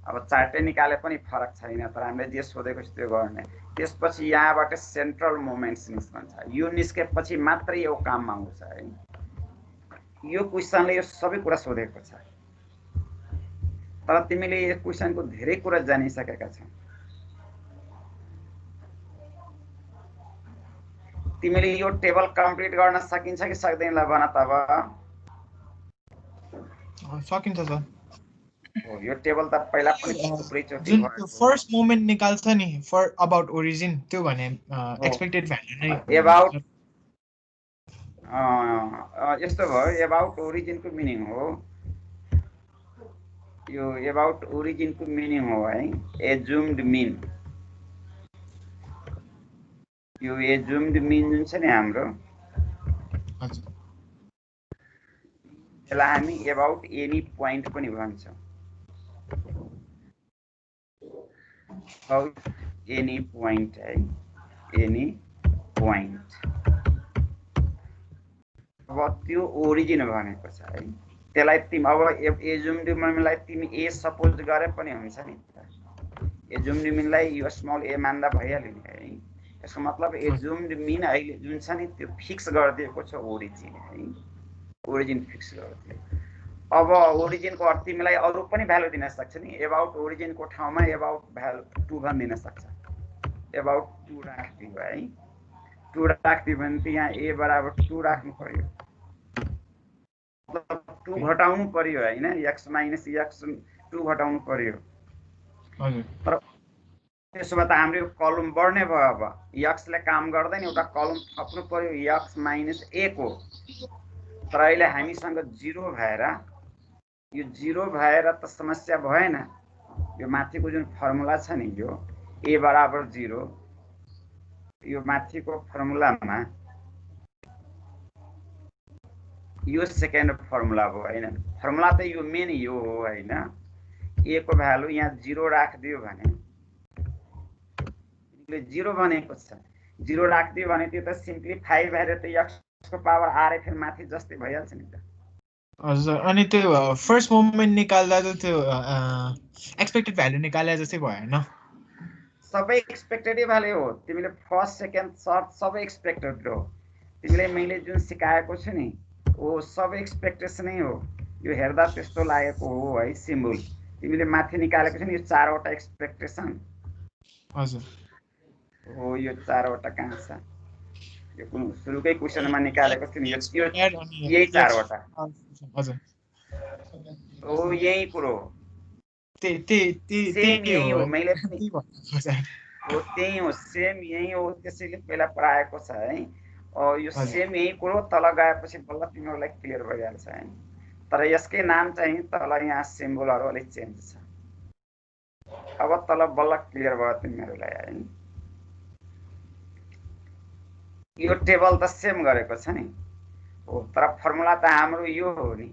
अब चारटै निकाले पनि फरक छैन तर हामीले जे सोधेको छ त्यो गर्ने त्यसपछि यहाँबाट सेन्ट्रल मोमेन्ट्स निस्कन्छ यो निस्केपछि मात्रै यो काममा आउँछ है यो क्वेसनले यो सबै कुरा सोधेको छ तर तिमीले यो क्वेसनको धेरै कुरा जानिसकेका छौ तिमीले यो टेबल कम्प्लिट गर्न सकिन्छ कि सक्दैन ल भन त अब सकिन्छ सर हो यो टेबल त पहिला पनि थुप्रै चोटि जुन फर्स्ट मोमेन्ट निकाल्छ नि फर अबाउट ओरिजिन त्यो भने एक्सपेक्टेड भ्यालु नै एबाउट यस्तो भयो एबाउट ओरिजिनको मिनिङ हो यो एबाउट ओरिजिनको मिनिङ हो है एजुम्ड मिन यो एजुम्ड मिन जुन छ नि हाम्रो यसलाई हामी एबाउट एनी पोइन्ट पनि भन्छौँ about any point है any point अब त्यो ओरिजिन भनेको छ है त्यसलाई तिमी अब एजुम्ड मिनलाई तिमी ए सपोज गरे पनि हुन्छ नि एजुम्ड मिनलाई यो स्मल ए मान्दा भइहाल्यो नि है यसको मतलब एजुम्ड मिन अहिले जुन छ नि त्यो फिक्स गरिदिएको छ ओरिजिन है ओरिजिन फिक्स गरिदिएको अब ओरिजिनको अर्थ तिमीलाई अरू पनि भ्यालु दिन सक्छ नि एबाउट ओरिजिनको ठाउँमा एबाउट भ्यालु 2 भन्न सक्छ एबाउट 2 राख्दियो है 2 राख्दियो भने त यहाँ a बराबर 2 राख्नु पर्यो मतलब 2 घटाउनु पर्यो हैन x माइनस x 2 घटाउनु पर्यो हजुर तर त्यसो भए त हाम्रो यो कलम बढ्ने भयो अब x ले काम गर्दैन एउटा कलम थप्नु पर्यो x माइनस a को तर अहिले हामीसँग 0 भएर यो 0 भएर त समस्या भएन यो माथिको जुन फर्मुला छ नि यो a बराबर 0 यो माथिको फर्मुलामा यो सेकेन्ड फर्मुला हो हैन। फर्मुला त यो मेन यो हो हैन। a को भ्यालु यहाँ 0 राखिदियो भने ले 0 भनेको छ, 0 राखिदियो भने त्यो त सिम्प्लिफाई भएर त x को पावर r फेरि माथि जस्तै भइहाल्छ नि त। हजुर, अनि त्यो फर्स्ट मोमेन्ट निकाल्दा त त्यो एक्सपेक्टेड भ्यालु निकाले जस्तै भएन। सबै एक्सपेक्टेडै भ्यालु हो। तिमीले फर्स्ट सेकेन्ड थर्ड सबै एक्सपेक्टेड हो। तिमीले मैले जुन सिकाएको छु नि ओ सबै एक्सपेक्टेसनै हो। यो हेर्दा त्यस्तो लागेको हो है सिम्बल। तिमीले माथि निकालेको छ नि यो 4 वटा एक्सपेक्टेसन। हजुर हो यो 4 वटा कहाँ छ? यो कुन सुरुकै क्वेशनमा निकालेको छु नि यो यही 4 वटा। हजुर हो यही कुरो सेम यही हो। मैले पनि हो त्यही हो, सेम यही हो। त्यसैले पहिला पढाएको छ है। यो सेम यही कुरो तल गएपछि बल्ल तिमीहरूलाई क्लियर भइहाल्छ है। तर यसकै नाम चाहिँ तल यहाँ सिम्बलहरू अलिक चेन्ज छ। अब तल बल्ल क्लियर भयो तिमीहरूलाई है। यो टेबल त सेम गरेको छ नि हो, तर फर्मुला त हाम्रो यो हो नि।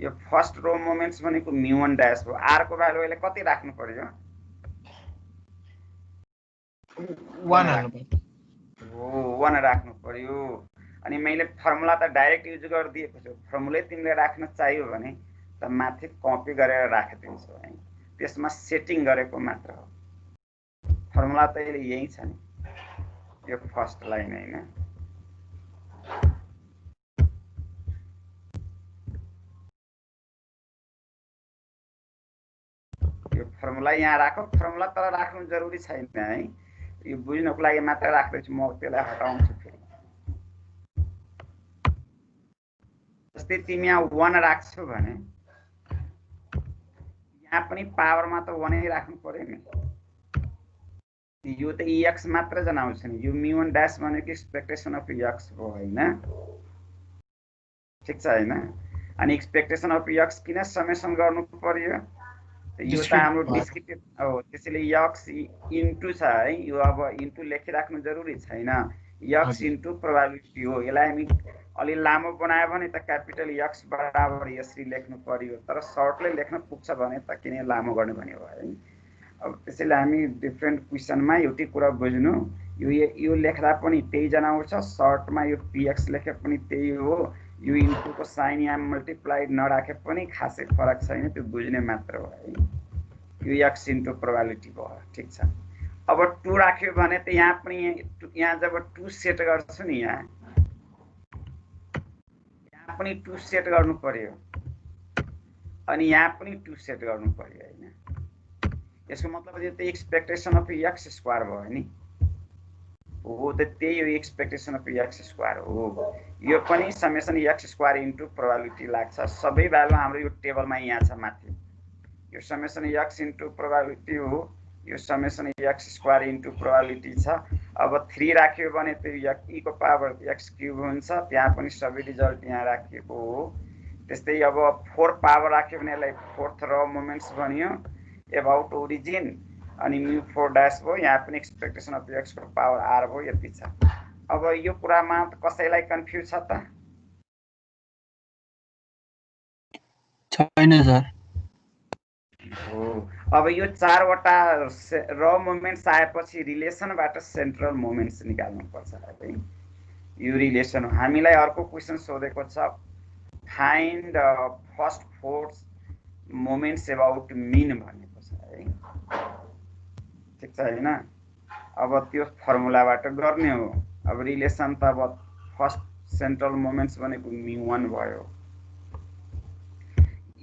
यो फर्स्ट रो मोमेन्ट्स भनेको μ1 ड्यास हो। r को भ्यालु अहिले कति राख्नु पर्यो? 1 हाल्नु पर्यो। हो 1 राख्नु पर्यो। अनि मैले फर्मुला त डाइरेक्ट युज गरिदिएको छु। फर्मुलै तिमीले राख्न चाहियो भने त माथि कपी गरेर राखिदिन्छु है। त्यसमा सेटिङ गरेको मात्र हो। फर्मुला त यही छ नि, यो फर्स्ट लाइन हैन। यो फर्मुला यहाँ राख। फर्मुला तर राख्नु जरुरी छैन है। यो बुझ्नको लागि मात्र राख्दैछु म, त्यसलाई हटाउँछु फेरि। जस्तै तिमी यहाँ 1 राख्छौ भने यहाँ पनि पावरमा त 1 नै राख्नु पर्यो नि। यो त x मात्र जनाउँछ नि। यो μ1 ड्यास भनेको एक्सपेक्टेसन अफ x हो हैन। ठिक छ हैन। अनि एक्सपेक्टेसन अफ x किन समेसन गर्नु पर्यो? यो त हाम्रो डिस्क्रिप्टिभ हो। त्यसैले x इन्टु छ है। यो अब इन्टु लेखिराख्नु जरुरी छैन। x इन्टु प्रोबेबिलिटी हो। यसलाई हामी अलि लामो बनायो भने त क्यापिटल x बराबर यसरी लेख्नु पर्यो। तर सर्टले लेख्न पुग्छ भने त किन लामो गर्ने भन्ने हो है। अब त्यसैले हामी डिफ्रेन्ट क्वेशनमा एउटै कुरा बुझ्नु। यो लेख्दा पनि त्यही जनाउँछ। सर्टमा यो px लेखे पनि त्यही हो। यो इन्टुको साइन यहाँ मल्टिप्लाइड नराखे पनि खासै फरक छैन, त्यो बुझ्ने मात्र हो है। यो x इन्टु प्रोबेबिलिटी भयो। ठिक छ। अब 2 राख्यो भने त यहाँ पनि यहाँ जब 2 सेट गर्छु नि यहाँ पनि 2 सेट गर्नु पर्यो। अनि यहाँ पनि 2 सेट गर्नु पर्यो हैन। यसको मतलब यो त एक्सपेक्टेसन अफ x स्क्वायर भयो नि। हो त त्यही हो, एक्सपेक्टेसन अफ x स्क्वायर हो। यो पनि summation x square into probability लाग्छ। सबै भ्यालु हाम्रो यो टेबलमा यहाँ छ माथि। यो समेसन x इन्टु प्रोबेबिलिटी हो। यो summation x square into probability छ। अब 3 राख्यो भने त e को पावर x क्यूब हुन्छ। त्यहाँ पनि सबै रिजल्ट यहाँ राखिएको हो। त्यस्तै अब 4 पावर राख्यो भने यसलाई फोर्थ र मोमेन्ट्स भनियो। एबाउट ओरिजिन अनि μ4 ड्यास भयो। यहाँ पनि एक्सपेक्टेसन अफ x को पावर r भयो। यति छ। अब यो कुरामा कसैलाई कन्फ्युज छ त? छैन सर। हो। अब यो 4 वटा र मोमेन्ट्स आएपछि रिलेसनबाट सेन्ट्रल मोमेन्ट्स निकाल्नु पर्छ है। यो रिलेसन हो। हामीलाई अर्को क्वेशन सोधेको छ find first 4 moments about mean भनेको छ है। ठिक छ हैन। अब त्यो फर्मुलाबाट गर्ने हो। अब रिलेसन त अब फर्स्ट सेन्ट्रल मोमेन्ट्स भनेको μ1 भयो।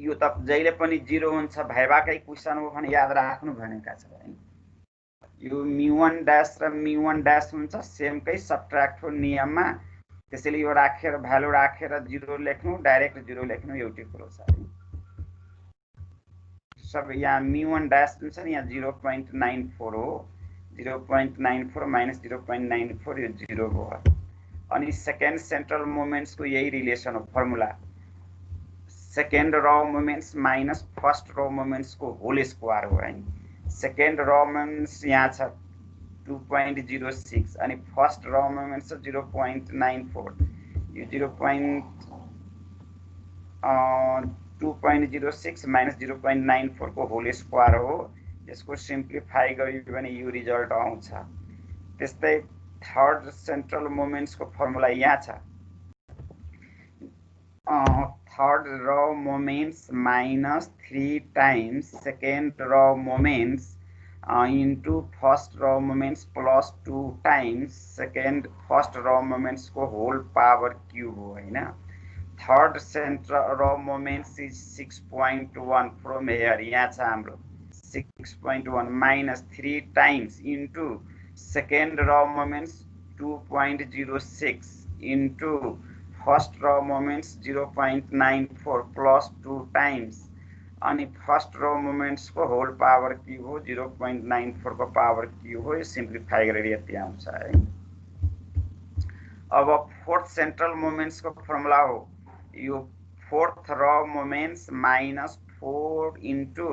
यो त जहिले पनि 0 हुन्छ। भाइबाकै क्वेशन हो भने याद राख्नु भनेका छ है। यो μ1 ड्यास र μ1 ड्यास हुन्छ सेमकै सबट्र्याक्टको नियममा। त्यसैले यो राखेर भ्यालु राखेर 0 लेख्नु, डाइरेक्ट 0 लेख्नु एउटै कुरो छ है। सब यहाँ μ1 ड्यास जुन छ नि यहाँ 0.94 हो। 0.94 माइनस 0.94 यो 0 भयो। अनि सेकेन्ड सेन्ट्रल मोमेन्ट्सको यही रिलेसन हो फर्मुला। सेकेन्ड र मोमेन्ट्स माइनस फर्स्ट र मोमेन्ट्सको होल स्क्वायर हो है। सेकेन्ड र मोमेन्ट्स यहाँ छ 2.06 अनि फर्स्ट र मोमेन्ट छ 0.94 यो 2.06 माइनस 0.94 को होल स्क्वायर हो यसको सिम्प्लिफाई गरियो भने यो रिजल्ट आउँछ त्यस्तै थर्ड सेन्ट्रल मोमेन्ट्स को फर्मुला यहाँ छ third raw moments minus 3 times second raw moments into first raw moments plus 2 times second first raw moments को whole power cube हो हैन third central raw moments is 6.1 from here यहाँ छ हाम्रो 6.1 minus 3 times into second raw moments 2.06 into first raw moments 0.94 plus 2 times अनि फर्स्ट रो मोमेन्ट्स को होल पावर क्यूब हो 0.94 को पावर क्यूब हो यो सिम्प्लिफाई गरेर यति आउँछ है अब फोर्थ सेन्ट्रल मोमेन्ट्स को फर्मुला हो यो fourth raw moments minus 4 into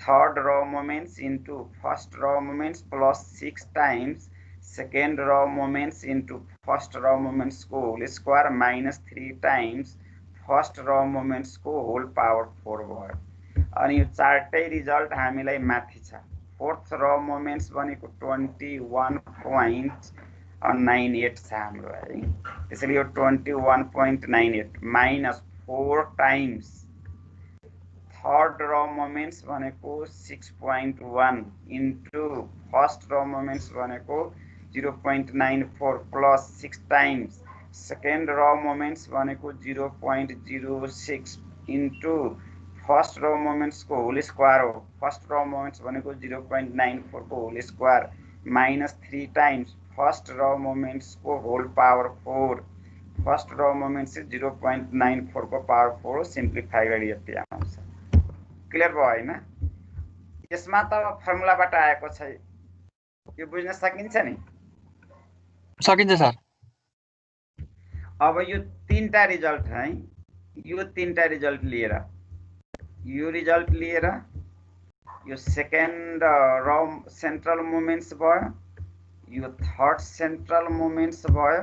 third raw moments into first raw moments plus 6 times second raw moments into first raw moments को whole square minus 3 times first raw moments को whole power 4 भयो अनि यो चारटै रिजल्ट हामीलाई माथि छ फोर्थ raw moments भनेको 21.98 छ हाम्रो है त्यसैले यो 21.98 minus 4 times third raw moments भनेको 6.1 into first raw moments भनेको 0.94 plus 6 times second raw moments भनेको 0.06 into first raw moments को whole square हो first raw moments भनेको 0.94 को whole square minus 3 times first raw moments को whole power 4 first raw moments 0.94 को power 4 सिम्प्लिफाई गरी यति आउँछ क्लियर भयो हैन यसमा त फर्मुलाबाट आएको छ यो बुझ्न सकिन्छ नि सकिन्छ सर अब यो तीनटा रिजल्ट है यो तीनटा रिजल्ट लिएर यो रिजल्ट लिएर यो सेकेन्ड रो सेन्ट्रल मोमेन्ट्स भयो यो थर्ड सेन्ट्रल मोमेन्ट्स भयो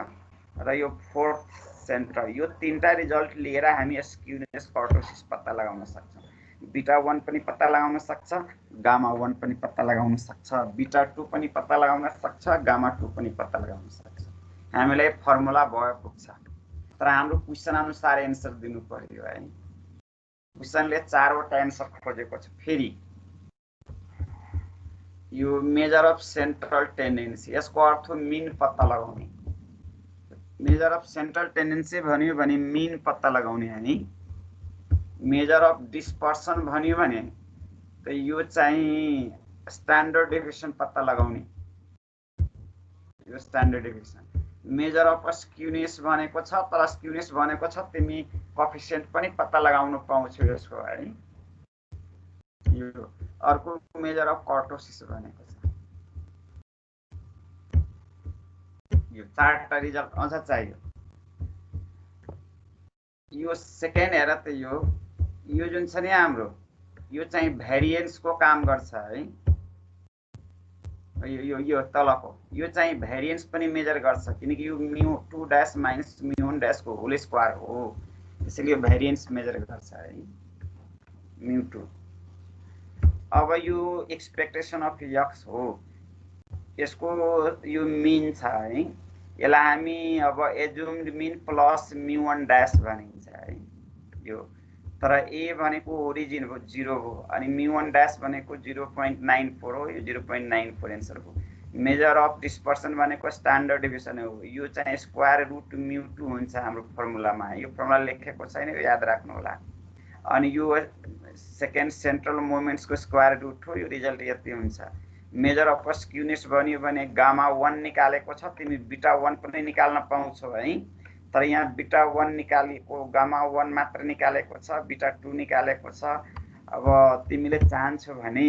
र यो फोर्थ सेन्ट्रल यो तीनटा रिजल्ट लिएर हामी स्क्युनेस कर्टोसिस पत्ता लगाउन सक्छौं बीटा 1 पनि पत्ता लगाउन सक्छ गामा 1 पनि पत्ता लगाउन सक्छ बीटा 2 पनि पत्ता लगाउन सक्छ गामा 2 पनि पत्ता लगाउन सक्छ हामीलाई फर्मुला भयो पुग्छ तर हाम्रो क्वेशन अनुसार आन्सर दिनु पर्यो है क्वेशनले 4 वटा आन्सर खोजेको छ फेरि यो मेजर अफ सेन्ट्रल टेन्डेन्सी यसको अर्थ मिन पत्ता लगाउने मेजर अफ सेन्ट्रल टेन्डेन्सी भन्यो भने मिन पत्ता लगाउने हैन मेजर अफ डिस्पर्सन भन्यो भने त यो चाहिँ स्ट्यान्डर्ड डेभिएसन पत्ता लगाउने यो standard deviation measure of skewness भनेको छ तर स्क्युनेस भनेको छ तिमी कोएफिसिएन्ट पनि पत्ता लगाउन पाउँछौ यसको है यो अर्को मेजर अफ कर्टोसिस भनेको छ यो चारटा रिजल्ट अझ चाहियो यो सेकेन्ड हेर त यो जुन छ नि हाम्रो यो चाहिँ भेरिएन्स को काम गर्छ है यो तलको यो चाहिँ भेरिएन्स पनि मेजर गर्छ किनकि यो μ2 डैश माइनस μ1 डैश को होल स्क्वायर हो त्यसैले यो भेरिएन्स मेजर गर्छ है μ2 अब यो एक्सपेक्टेसन अफ x हो यसको यो मीन छ है यसलाई हामी अब एज्युम्ड मीन प्लस μ1 डैश भनिन्छ है यो तर a भनेको ओरिजिन हो 0 हो अनि μ1 डैश भनेको 0.94 हो यो 0.94 आन्सर हो मेजर अफ डिस्पर्सन भनेको स्ट्यान्डर्ड डेभिएसन हो यो चाहिँ स्क्वायर रुट μ2 हुन्छ हाम्रो फर्मुलामा यो फर्मुला लेखेको छैन यो याद राख्नु होला अनि यो सेकेन्ड सेन्ट्रल मोमेन्ट्स को स्क्वायर रुट हो यो रिजल्ट यति हुन्छ मेजर अफ स्क्युनेस भन्यो भने गामा 1 निकालेको छ तिमी बीटा 1 पनि निकाल्न पाउँछौ है तर यहाँ बीटा 1 निकालेको गामा 1 मात्र निकालेको छ बीटा 2 निकालेको छ अब तिमीले चाहन्छौ भने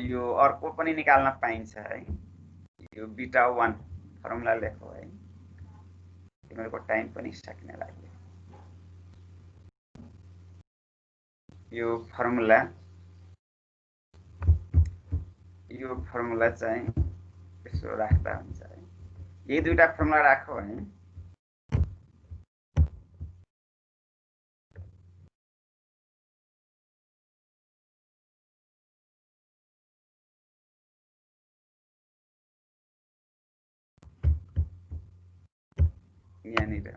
यो अर्को पनि निकाल्न पाइन्छ है यो बीटा 1 फर्मुला लेखौ है तिमीहरुको टाइम पनि सकिन लाग्यो यो फर्मुला यो फर्मुला चाहिँ यसो राख्दा हुन्छ है। यही दुईटा फर्मुला राखौ है। यहाँनिर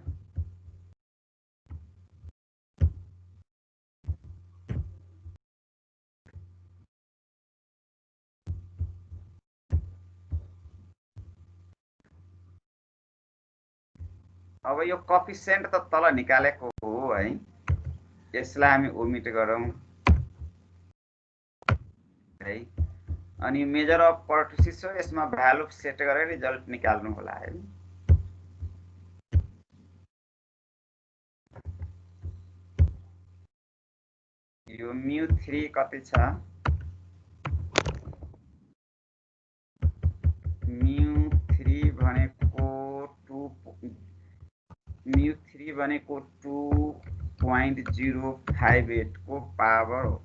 अब यो कोएफिसिएन्ट त तल निकालेको हो है, यसलाई हामी ओमिट गरौँ है। अनि मेजर अफ कर्टोसिस हो, यसमा भ्यालु सेट गरेर रिजल्ट निकाल्नु होला है। यो μ3 कति छ? μ3 भनेको 2.058 को पावर हो,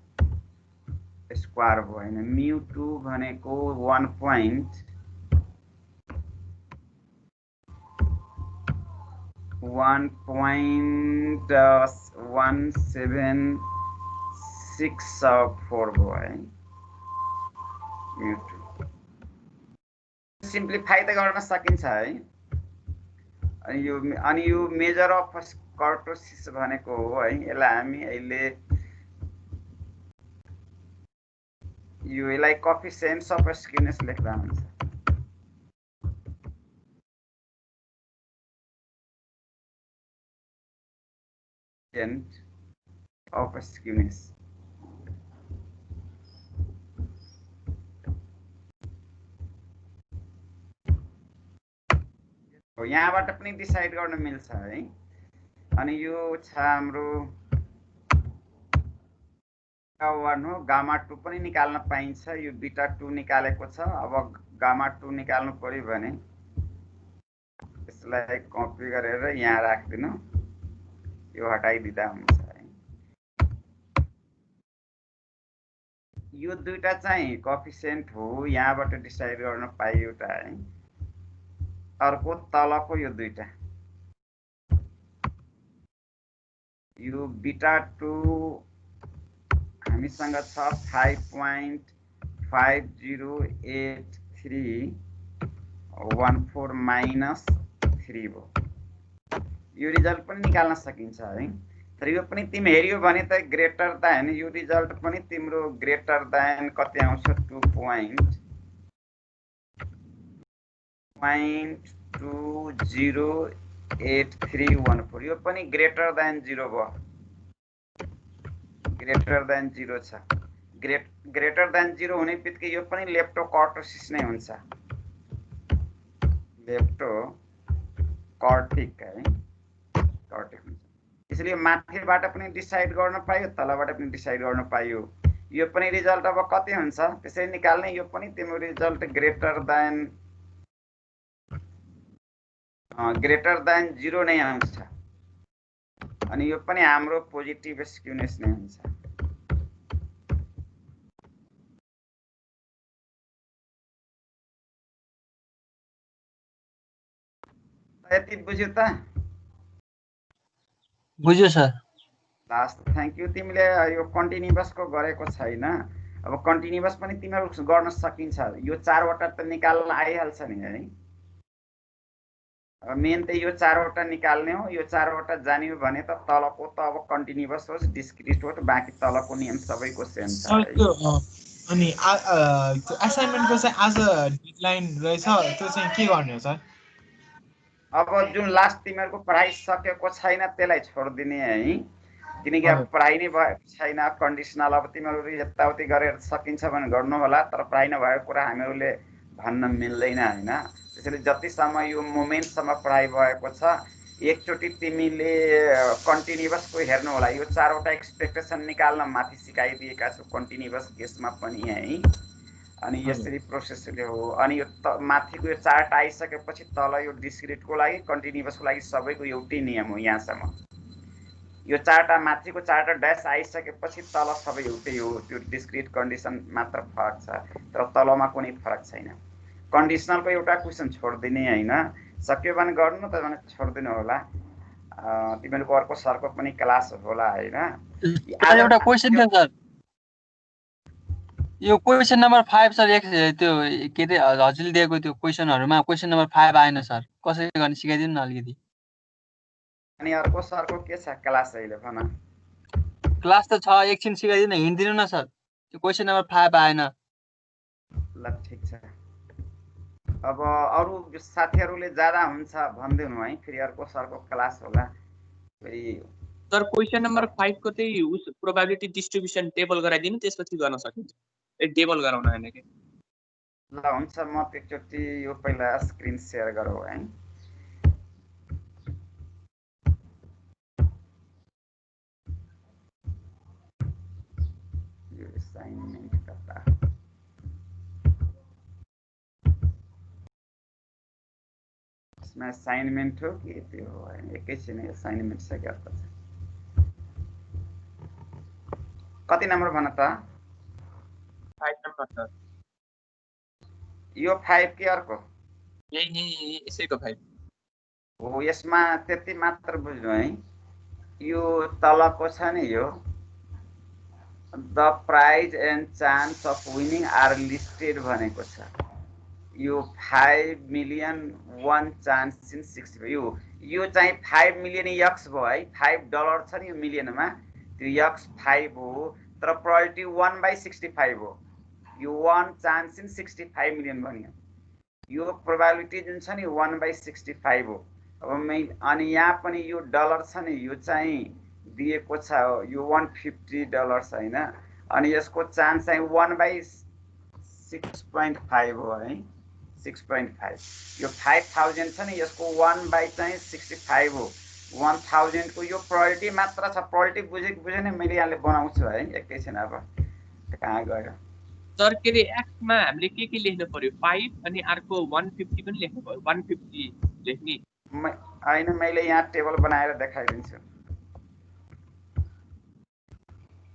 स्क्वायर भयो हैन। μ2 भनेको 1.1764 भयो है μ2। सिम्प्लिफाई त गर्न सकिन्छ है। अनि यो मेजर अफ कर्टोसिस भनेको हो है। यसलाई हामी अहिले यसलाई कोएफिसिएन्ट्स अफ स्क्युनेस लेख्दा हुन्छ। कोएफिसिएन्ट अफ स्क्युनेस यहाँबाट पनि डिसाइड गर्न मिल्छ है। अनि यो छ हाम्रो गामा1 हो, गामा2 पनि निकाल्न पाइन्छ। यो बीटा2 निकालेको छ। अब गामा2 निकाल्नु पर्यो भने यसलाई कपी गरेर यहाँ राख्दिनु, यो हटाइदिँदा हुन्छ है। यो दुईटा चाहिँ कोएफिसिएन्ट हो, यहाँबाट डिसाइड गर्न पाइयो एउटा है। अर्को तलको यो दुईटा, यो बीटा2 हामीसँग छ 5.508314 माइनस 3 भयो। यो रिजल्ट पनि निकाल्न सकिन्छ है। तर यो पनि तिमी हेर्यो भने त ग्रेटर देन, यो रिजल्ट पनि तिम्रो ग्रेटर देन कति आउँछ 2.208314। यो पनि ग्रेटर देन 0 भयो, ग्रेटर देन 0 छ। ग्रेटर देन 0 हुने बित्तिकै यो पनि लेप्टोकर्टोसिस नै हुन्छ, लेप्टोकर्टिक है, कर्टिक हुन्छ। इसलिए माथिबाट पनि डिसाइड गर्न पाइयो, तलबाट पनि डिसाइड गर्न पाइयो। यो पनि रिजल्ट अब कति हुन्छ त्यसै निकाल्ने। यो पनि तिम्रो रिजल्ट ग्रेटर देन 0 नै आउँछ। अनि यो पनि हाम्रो पोजिटिभ स्क्युनेस नै हुन्छ। यति बुझ्यो त? बुझ्यो सर। Last thank you. तिमीले यो कन्टिन्युअसको गरेको छैन। अब कन्टिन्युअस पनि तिमीहरू गर्न सकिन्छ। यो 4 वटा त निकाल्न आइहाल्छ नि है। अब मेन त यो 4 वटा निकाल्ने हो। यो 4 वटा जान्यो भने त तलको त अब कन्टिन्युअस होस् डिस्क्रिट होस्, बाँकी तलको नियम सबैको सेम छ। अनि असाइनमेन्टको चाहिँ आज डेडलाइन रहेछ, त्यो चाहिँ के गर्ने हो सर? अब जुन लास्ट तिमीहरूको पढाइ सकेको छैन त्यसलाई छोडिदिने है, किनकि अब पढाइ नै भएको छैन। कन्डिसनल अब तिमीहरू यताउति गरेर सकिन्छ भने गर्नु होला, तर पढाइ नभएको कुरा हामीहरूले भन्न मिल्दैन होइन। त्यसैले जतिसम्म यो मोमेन्टसम्म पढाइ भएको छ एकचोटि तिमीले कन्टिन्युअसको हेर्नु होला। यो 4 वटा एक्सपेक्टेसन निकाल्न माथि सिकाइदिएका छु कन्टिन्युअस केसमा पनि है। अनि यसरी प्रोसेसले हो। अनि यो माथिको यो चार्ट आइसकेपछि तल यो डिस्क्रिटको लागि कन्टिन्युअसको लागि सबैको एउटै नियम हो यहाँसम्म। यो चारवटा माथिको चारवटा ड्यास आइसकेपछि तल सबै एउटै हो, त्यो डिस्क्रिट कन्डिसन मात्र फरक छ, तर तलमा कुनै फरक छैन। कन्डिसनलको एउटा क्वेसन छोडिदिने होइन, सक्यो भने गर्नु त भने छोडिदिनु होला। तिमीहरूको अर्को सरको पनि क्लास होला होइन। एउटा क्वेसन थियो सर, यो क्वेसन नम्बर 5 सर, त्यो के अरे हजुरले दिएको त्यो क्वेसनहरुमा क्वेसन नम्बर 5 आएन सर, कसरी गर्ने सिकाइदिनु न अलिकति। अनि अर्को सरको के छ क्लास अहिले भन? क्लास त छ, एकछिन सिकाइदिनु, हिँड्दिनु न सर, त्यो क्वेसन नम्बर 5 आएन। ल ठीक छ। अब अरू साथीहरूले ज्यादा हुन्छ भनिदिनु है, फेरि अर्को सरको क्लास होला। फेरि सर क्वेसन नम्बर 5 को चाहिँ उस प्रोबेबिलिटी डिस्ट्रिब्युसन टेबल गराइदिनु, त्यसपछि गर्न सकिन्छ। ए टेबल गराउन हैन के। ल हुन्छ, म एकचोटि यो पहिला स्क्रिन शेयर गरौँ है। यो असाइनमेन्ट कता इसमा असाइनमेन्ट हो कि त्यो हो? एकैछिन असाइनमेन्ट सकिहाल्छ। कति नम्बर भन त? 5 नम्बर सर। यो 5 के अर्को? यही यसैको 5 हो। यसमा त्यति मात्र बुझ्नु है, यो तलको छ नि, यो the prize and chance of winning are listed भनेको छ। यो 5 मिलियन 1 चान्स इन 60। यो चाहिँ 5 मिलियन यक्स भयो है। $5 छ नि यो मिलियनमा, त्यो यक्स 5 हो, तर प्रोबेबिलिटी 1/65 हो। यो 1 चान्स इन 65 मिलियन बन्यो। यो प्रोबेबिलिटी जुन छ नि 1/65 हो। अब अनि यहाँ पनि यो डलर छ नि, यो चाहिँ दिएको छ, यो $150 होइन, अनि यसको चान्स चाहिँ 1/6.5 हो है, 6.5। यो 5000 छ नि, यसको 1/65 हो, 1000 को यो प्रोबेबिलिटी मात्र छ। प्रोबेबिलिटी बुझेन मैले यहाँले बनाउँछु है, एकैछिन। अब कहाँ गयो सर? के रे एक्स मा हामीले के लेख्नु पर्यो? 5 अनि अर्को 150 पनि लेख्नु पर्यो। 150 लेख्ने होइन, मैले यहाँ टेबल बनाएर देखाइदिन्छु।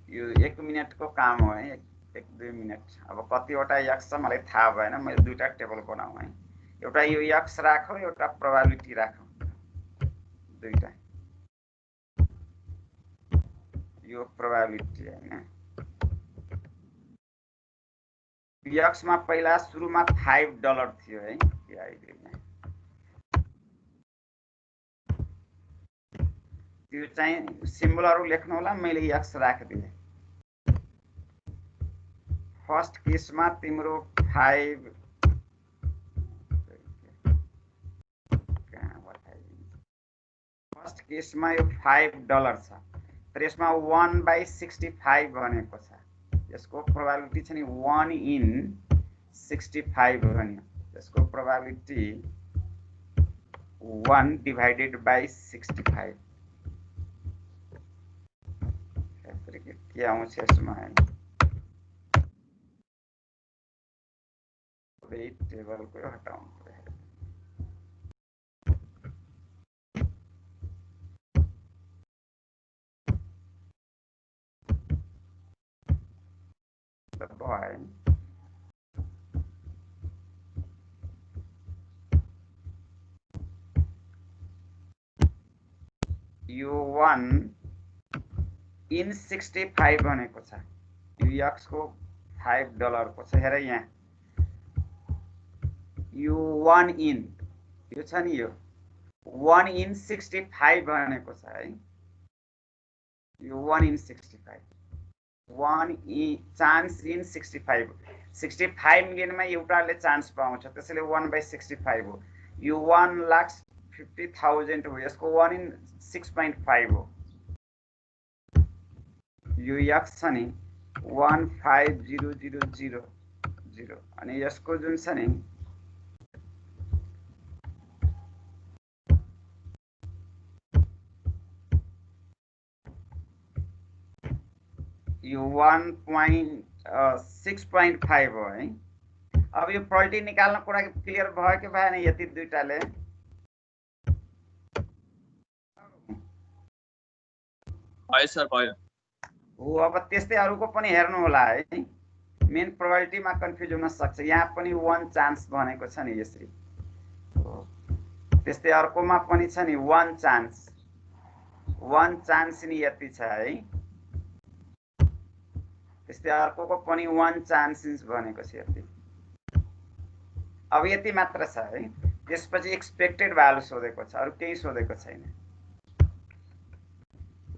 यो 1 मिनटको काम हो है, 1-2 मिनट। अब कतिवटा यक्स छ मलाई थाहा भएन, मैले दुईटा टेबल बनाऊ है। एउटा यो यक्स राखौँ, एउटा प्रोबेबिलिटी राखौँ, दुईटा। यो प्रोबेबिलिटी हैन, यक्समा पहिला सुरुमा $5 थियो है। त्यो चाहिँ सिम्बलहरु लेख्नु होला, मैले यक्स राखिदिएँ। फर्स्ट केसमा तिम्रो 5 फर्स्ट केसमा यो $5 छ, तर यसमा 1/65 भनेको छ। यसको प्रोबेबिलिटी छ नि 1 in 65 भन्यो। यसको प्रोबेबिलिटी 1 divided by 65। के आउँछ यसमा है? टेबल को हटाउनु पर्यो। यो 1 in 65 भनेको छ। यो यक्स को $5 को छ। हेर यहाँ यो 1 in, यो छ नि, यो 1 in 65 भनेको छ है। यो 1 in 65, 1 in चान्स इन 65। 65 मिलियनमा एउटाले चान्स पाउँछ, त्यसैले 1/65 हो। यो 1,50,000 हो, यसको 1 in 6.5 हो। यो यक्स छ नि 150,000 अनि यसको जुन छ नि यो 1.6.5 हो है। अब यो प्रोबेबिलिटी निकाल्न कुरा क्लियर भयो कि भएन? यति दुईटाले भयो सर भयो। हो अब त्यस्तै अरूको पनि हेर्नु होला है। मेन प्रोबेबिलिटीमा कन्फ्युज हुन सक्छ। यहाँ पनि 1 चान्स भनेको छ नि यसरी। त्यस्तै अर्कोमा पनि छ नि 1 चान्स। 1 चान्स नि यति छ है। त्यस्तै अर्कोको पनि 1 चान्स भनेको छ यति। अब यति मात्र छ है। त्यसपछि एक्सपेक्टेड भ्यालु सोधेको छ, अरू केही सोधेको छैन।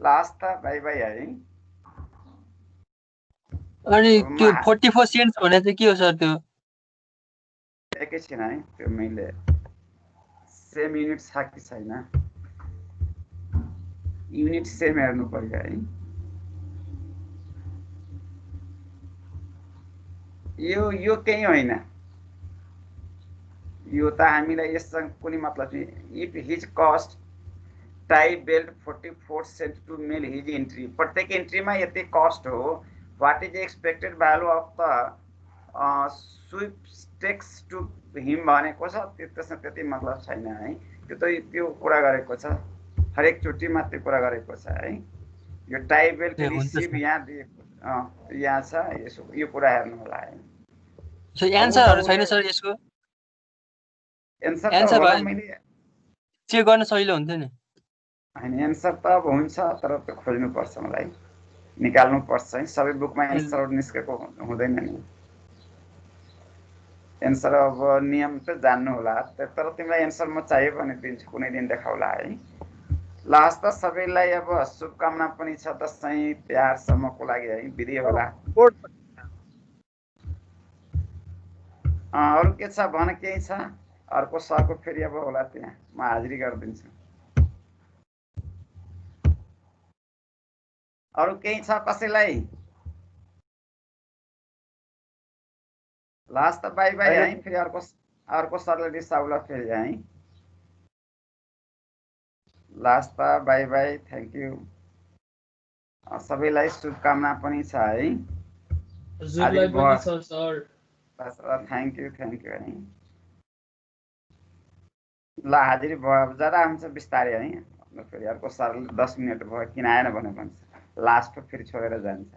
लास्ट त बाई बाई है। अनि त्यो 44 सेन्ट्स भने चाहिँ के हो सर त्यो? एकैछिन है, त्यो मैले सेम युनिट छ कि छैन, युनिट सेम हेर्नु पर्यो है। यो केही होइन, यो त हामीलाई यससँग कुनै मतलब छैन। If his cost tie belt 44 cent to mail his entry, प्रत्येक एन्ट्रीमा यति कस्ट हो। What is expected value of the स्विफ्टेक्स टु हिम भनेको छ। त्यसमा त्यति मतलब छैन है। त्यो कुरा गरेको छ, हरेक चोटिमा त्यो कुरा गरेको छ है। यो टाई बेल्ट रिसिभ यहाँ दिएको यहाँ छ, यो कुरा हेर्नु होला है। एन्सरहरु छैन सर यसको? एन्सर त मैले चेक गर्न सजिलो हुन्थ्यो नि। हैन, एन्सर त अब हुन्छ, तर त्यो खोज्नु पर्छ, मलाई निकाल्नु पर्छ है। सबै बुकमा एन्सर निस्केको हुँदैन नि। एन्सर अब नियम त जान्नु होला, तर तिमीलाई एन्सर म चाहियो भने दिन्छु, कुनै दिन देखाउला है। लास्ट त सबैलाई अब शुभकामना पनि छ दसैँ तिहारसम्मको लागि है। बिदी होला। अरू के छ भन, केही छ? अर्को सरको फेरि अब होला, त्यहाँ म हाजिरी गरिदिन्छु। अरू केही छ कसैलाई? लास्ट त बाई बाई है। फेरि अर्को सरले रिसाउला फेरि है। लास्ट त बाई बाई, थ्याङ्क यू। सबैलाई शुभकामना पनि छ है। थ्याङ्क यू है। ल हाजिरी भयो, जाँदा हुन्छ बिस्तारै है। फेरि अर्को सरले 10 मिनट भयो किन आएन भनेर भन्छ, लास्ट फेरि छोडेर जान्छ।